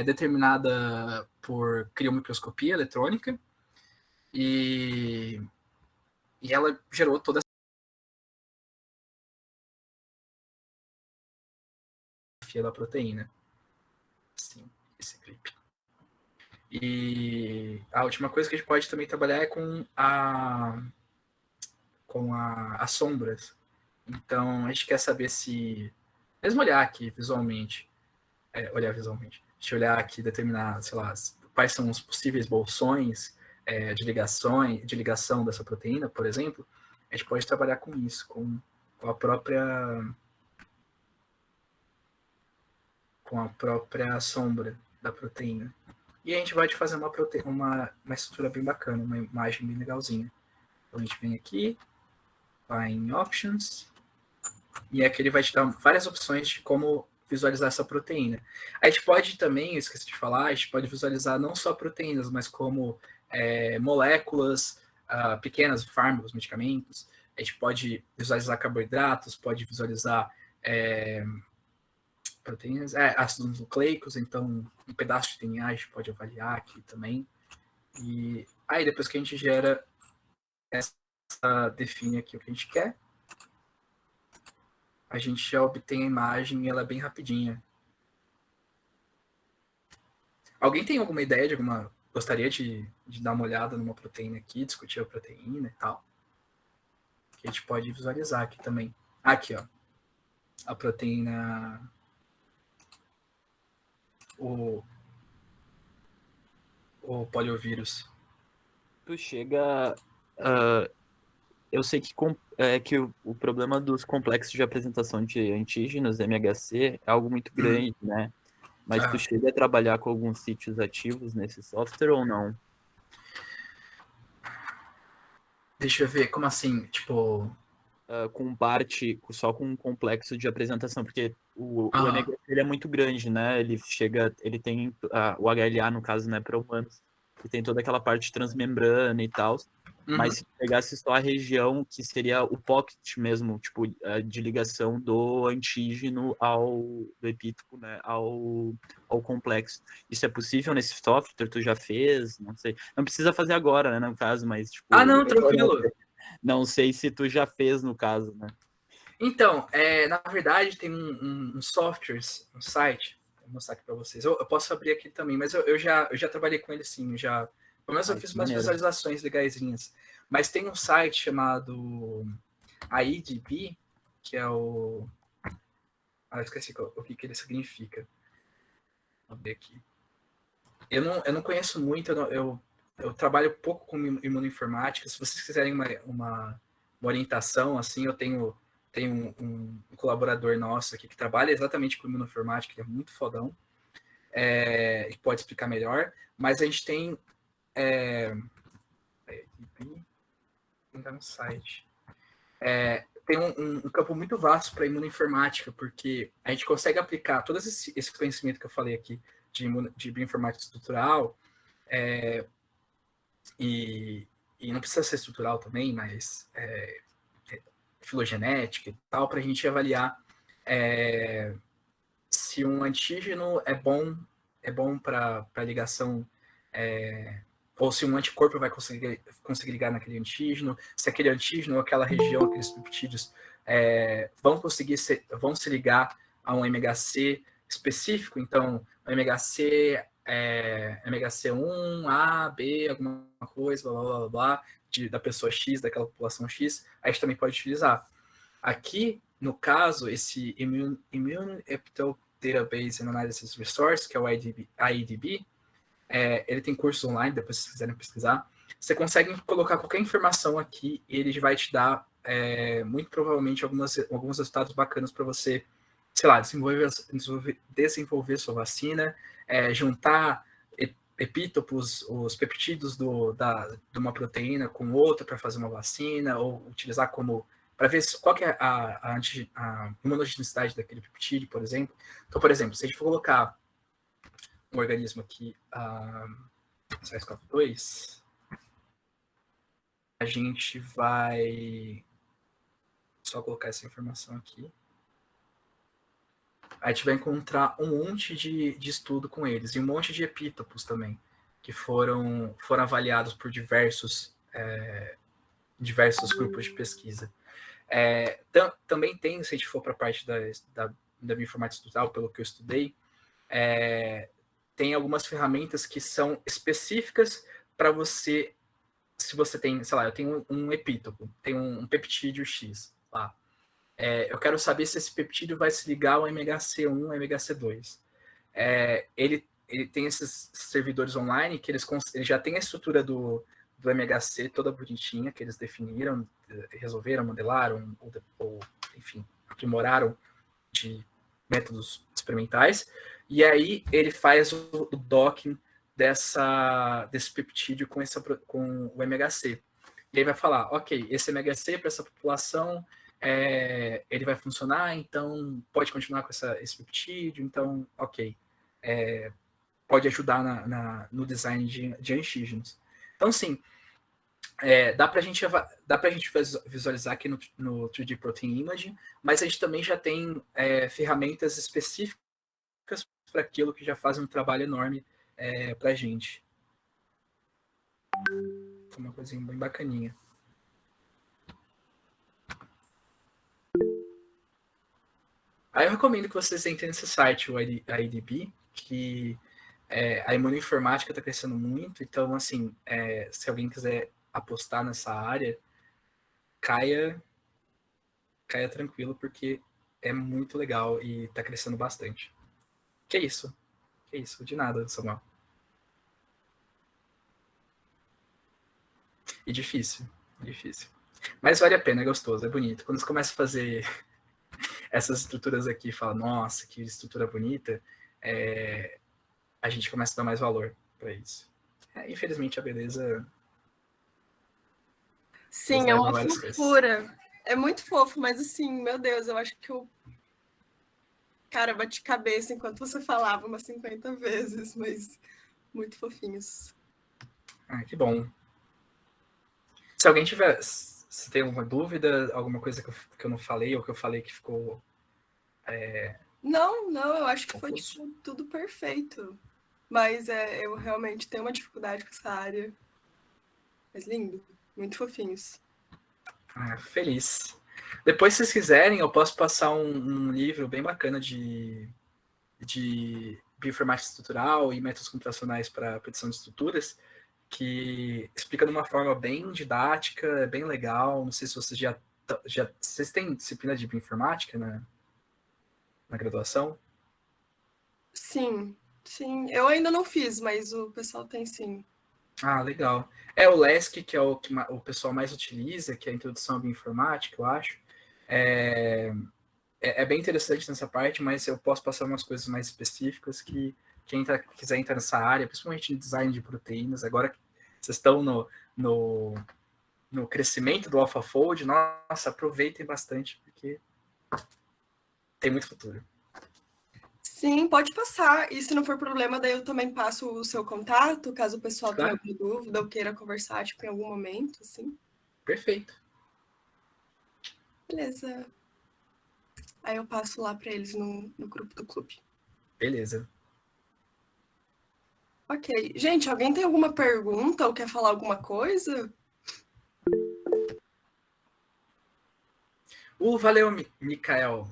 determinada por criomicroscopia eletrônica e ela gerou toda essa da proteína. Sim, esse clipe. E a última coisa que a gente pode também trabalhar é com as sombras. Então, a gente quer saber se... Mesmo olhar aqui visualmente. Deixa eu olhar aqui, determinar, sei lá, quais são os possíveis bolsões de ligação dessa proteína, por exemplo. A gente pode trabalhar com isso, com a própria sombra da proteína. E a gente vai fazer uma estrutura bem bacana, uma imagem bem legalzinha. Então a gente vem aqui, vai em Options, e aqui ele vai te dar várias opções de como visualizar essa proteína. A gente pode também, eu esqueci de falar, a gente pode visualizar não só proteínas, mas como moléculas pequenas, fármacos, medicamentos. A gente pode visualizar carboidratos, pode visualizar proteínas, ácidos nucleicos, então um pedaço de DNA a gente pode avaliar aqui também. E aí depois que a gente gera define aqui o que a gente quer, a gente já obtém a imagem e ela é bem rapidinha. Alguém tem alguma ideia gostaria de dar uma olhada numa proteína aqui, discutir a proteína e tal? Que a gente pode visualizar aqui também. Aqui, ó. A proteína... O poliovírus. Tu chega... eu sei que o problema dos complexos de apresentação de antígenos, MHC, é algo muito grande, né? Mas tu chega a trabalhar com alguns sítios ativos nesse software ou não? Deixa eu ver, como assim? Tipo... com parte, só com um complexo de apresentação, porque o MHC ele é muito grande, né? Ele tem o HLA, no caso, né, para humanos, que tem toda aquela parte transmembrana e tal. Mas se pegasse só a região que seria o pocket mesmo, tipo, de ligação do antígeno do epítopo, né, ao complexo. Isso é possível nesse software? Tu já fez? Não sei. Não precisa fazer agora, né, no caso, mas tipo... não, tranquilo. Não sei se tu já fez no caso, né? Então, na verdade, tem um software, um site, vou mostrar aqui para vocês. Eu posso abrir aqui também, mas eu já trabalhei com ele sim, pelo menos eu fiz umas visualizações legaisinhas. Mas tem um site chamado AIDB, que é o... eu esqueci o que ele significa. Vou ver aqui. Eu não conheço muito, eu eu trabalho pouco com imunoinformática. Se vocês quiserem uma orientação, assim, eu tenho um colaborador nosso aqui que trabalha exatamente com imunoinformática, que é muito fodão, que pode explicar melhor, mas a gente tem no site. Tem um campo muito vasto para imunoinformática, porque a gente consegue aplicar todo esse conhecimento que eu falei aqui de bioinformática estrutural, e não precisa ser estrutural também, mas filogenética e tal, para a gente avaliar se um antígeno é bom para ligação, ou se um anticorpo vai conseguir ligar naquele antígeno, se aquele antígeno ou aquela região, aqueles peptídeos vão se ligar a um MHC específico. Então, o MHC MHC1, A, B, alguma coisa, blá, blá, blá, blá, da pessoa X, daquela população X, a gente também pode utilizar. Aqui, no caso, esse Immune Epitope Database Analysis Resource, que é o IEDB, ele tem cursos online, depois se vocês quiserem pesquisar. Você consegue colocar qualquer informação aqui e ele vai te dar, muito provavelmente, alguns resultados bacanas para você, sei lá, desenvolver sua vacina, juntar epítopos, os peptídeos de uma proteína com outra para fazer uma vacina, ou utilizar para ver qual que é a imunogenicidade daquele peptídeo, por exemplo. Então, por exemplo, se a gente for colocar um organismo aqui, SARS-CoV-2, a gente vai só colocar essa informação aqui. A gente vai encontrar um monte de estudo com eles, e um monte de epítopos também, que foram avaliados por diversos grupos de pesquisa. Também tem, se a gente for para a parte da bioinformática estrutural, pelo que eu estudei, tem algumas ferramentas que são específicas para você, se você tem, sei lá, eu tenho um epítopo, tem um peptídeo X lá. Eu quero saber se esse peptídeo vai se ligar ao MHC1, ao MHC2. Ele tem esses servidores online que ele já tem a estrutura do MHC toda bonitinha, que eles definiram, resolveram, modelaram, ou enfim, aprimoraram de métodos experimentais. E aí ele faz o docking desse peptídeo com o MHC. E aí vai falar, ok, esse MHC para essa população, ele vai funcionar, então pode continuar com esse peptídeo, então ok. Pode ajudar no design de antígenos. Então, sim, dá para a gente visualizar aqui no 3D Protein Imaging, mas a gente também já tem ferramentas específicas para aquilo que já fazem um trabalho enorme para a gente. Uma coisinha bem bacaninha. Aí eu recomendo que vocês entrem nesse site, o IEDB, que a imunoinformática está crescendo muito, então, assim, se alguém quiser apostar nessa área, caia tranquilo, porque é muito legal e está crescendo bastante. Que isso, de nada, Samuel. E difícil. Mas vale a pena, é gostoso, é bonito. Quando você começa a fazer essas estruturas aqui, fala, nossa, que estrutura bonita, a gente começa a dar mais valor para isso. Infelizmente, a beleza... Sim, é uma fofura. É muito fofo, mas assim, meu Deus, eu acho que eu... Cara, bati cabeça enquanto você falava umas 50 vezes, mas muito fofinhos. Que bom. Se alguém tiver... Se tem alguma dúvida, alguma coisa que eu não falei, ou que eu falei que ficou... Não, eu acho que foi tipo, tudo perfeito. Mas eu realmente tenho uma dificuldade com essa área. Mas lindo, muito fofinhos. Feliz. Depois, se vocês quiserem, eu posso passar um livro bem bacana de bioinformática estrutural e métodos computacionais para predição de estruturas, que explica de uma forma bem didática, bem legal. Não sei se vocês vocês têm disciplina de bioinformática na graduação? Sim. Eu ainda não fiz, mas o pessoal tem sim. Ah, legal. É o LESC, que é o que o pessoal mais utiliza, que é a introdução à bioinformática, eu acho. É, é bem interessante nessa parte, mas eu posso passar umas coisas mais específicas que quem quiser entrar nessa área, principalmente em design de proteínas, agora que vocês estão no, no crescimento do AlphaFold, nossa, aproveitem bastante, porque tem muito futuro. Sim, pode passar. E se não for problema, daí eu também passo o seu contato, caso o pessoal tenha Claro. alguma dúvida ou queira conversar, tipo, em algum momento, assim. Perfeito. Beleza. Aí eu passo lá para eles no grupo do clube. Beleza. Ok. Gente, alguém tem alguma pergunta ou quer falar alguma coisa? Valeu, Mikael.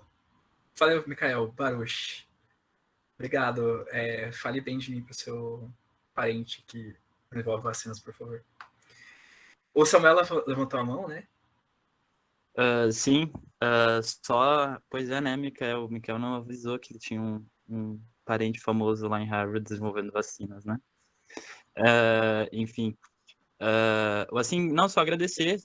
Valeu, Mikael Baruch. Obrigado. Fale bem de mim para o seu parente que envolve vacinas, por favor. O Samuel levantou a mão, né? Sim, pois é, né, Mikael? O Mikael não avisou que ele tinha um parente famoso lá em Harvard desenvolvendo vacinas, né? Enfim, assim, não só agradecer,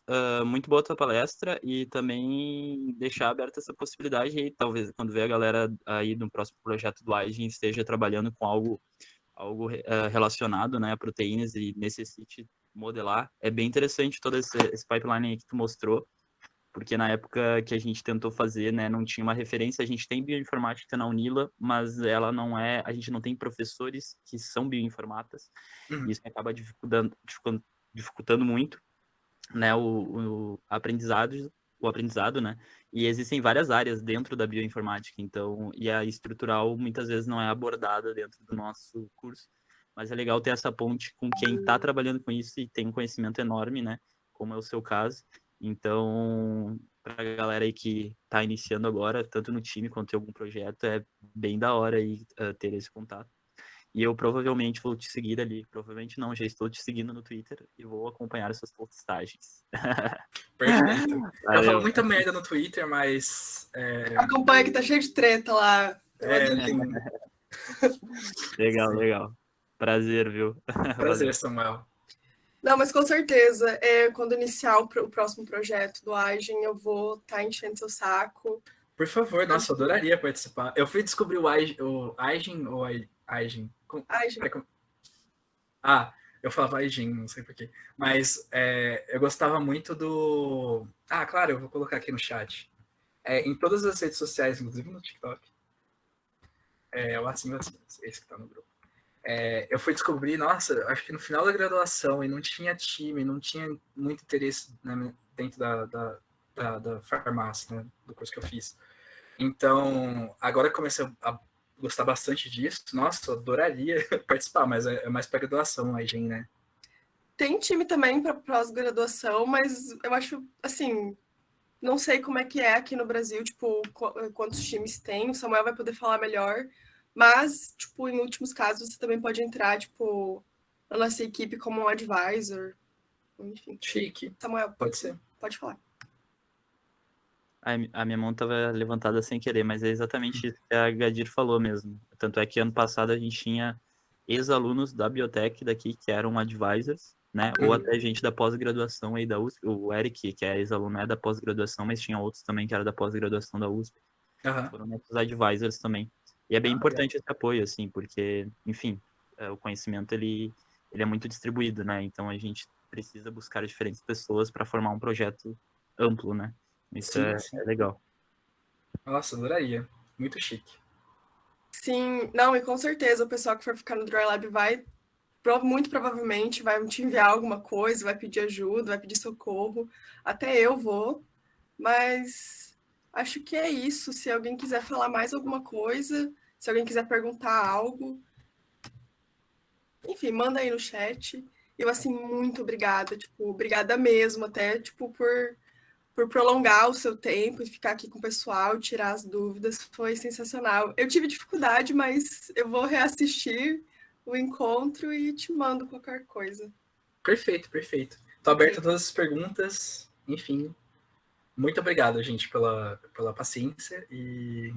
muito boa a tua palestra e também deixar aberta essa possibilidade aí, talvez quando ver a galera aí no próximo projeto do Aigin esteja trabalhando com algo relacionado, né, a proteínas e necessite modelar. É bem interessante todo esse pipeline aí que tu mostrou, porque na época que a gente tentou fazer, né, não tinha uma referência. A gente tem bioinformática na Unila, mas ela não é, a gente não tem professores que são bioinformatas, e isso acaba dificultando muito, né, o aprendizado, né, e existem várias áreas dentro da bioinformática, então, e a estrutural muitas vezes não é abordada dentro do nosso curso, mas é legal ter essa ponte com quem está trabalhando com isso e tem um conhecimento enorme, né, como é o seu caso. Então, para a galera aí que está iniciando agora, tanto no time quanto em algum projeto, é bem da hora aí ter esse contato. E eu provavelmente vou te seguir ali. Provavelmente não, já estou te seguindo no Twitter e vou acompanhar suas postagens. Perfeito. Eu falo Valeu. muita merda no Twitter, mas. Acompanha que tá cheio de treta lá. Tem... Legal. Prazer, viu? Prazer, Valeu. Samuel. Não, mas com certeza, quando iniciar o próximo projeto do Aigin, eu vou estar enchendo seu saco. Por favor, nossa, eu adoraria participar. Eu fui descobrir o Aigin ou Aigin? Aigin. Ah, eu falava Aigin, não sei porquê. Mas eu gostava muito do... Ah, claro, eu vou colocar aqui no chat. Em todas as redes sociais, inclusive no TikTok. O Assim, esse que tá no grupo. Eu fui descobrir, nossa, acho que no final da graduação, e não tinha time, não tinha muito interesse, né, dentro da farmácia, né, do curso que eu fiz. Então, agora eu comecei a gostar bastante disso. Nossa, eu adoraria participar, mas é mais para graduação, a Gen, né? Tem time também para pós-graduação, mas eu acho, assim, não sei como é que é aqui no Brasil, tipo, quantos times tem. O Samuel vai poder falar melhor. Mas, tipo, em últimos casos, você também pode entrar, tipo, na nossa equipe como um advisor. Enfim. Chique. Samuel, Pode ser. pode falar. A minha mão estava levantada sem querer, mas é exatamente isso que a Gadir falou mesmo. Tanto é que ano passado a gente tinha ex-alunos da biotech daqui que eram advisors, né? Ou até gente da pós-graduação aí da USP. O Eric, que é ex-aluno, é da pós-graduação, mas tinha outros também que eram da pós-graduação da USP. Foram nossos advisors também. E é bem importante esse apoio, assim, porque, enfim, o conhecimento, ele é muito distribuído, né? Então a gente precisa buscar diferentes pessoas para formar um projeto amplo, né? Isso Sim. é legal. Nossa, adoraria. Muito chique. Sim, não, e com certeza o pessoal que for ficar no Dry Lab vai, muito provavelmente, vai te enviar alguma coisa, vai pedir ajuda, vai pedir socorro. Até eu vou, mas acho que é isso. Se alguém quiser falar mais alguma coisa, se alguém quiser perguntar algo, enfim, manda aí no chat. Eu, assim, muito obrigada, tipo, obrigada mesmo, até, tipo, por prolongar o seu tempo e ficar aqui com o pessoal, tirar as dúvidas, foi sensacional. Eu tive dificuldade, mas eu vou reassistir o encontro e te mando qualquer coisa. Perfeito. Tô aberto a todas as perguntas. Enfim, muito obrigado, gente, pela paciência e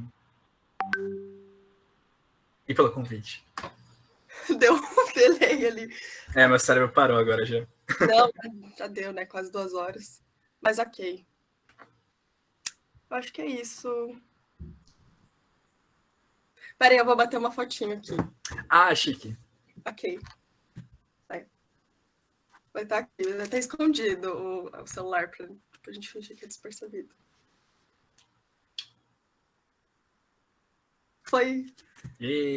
pelo convite. Deu um delay ali. Meu cérebro parou agora já. Não, já deu, né? Quase 2 horas. Mas ok. Eu acho que é isso. Peraí, eu vou bater uma fotinho aqui. Chique. Ok. Vai estar aqui, vai estar escondido o celular pra gente fingir que é despercebido. Foi. E...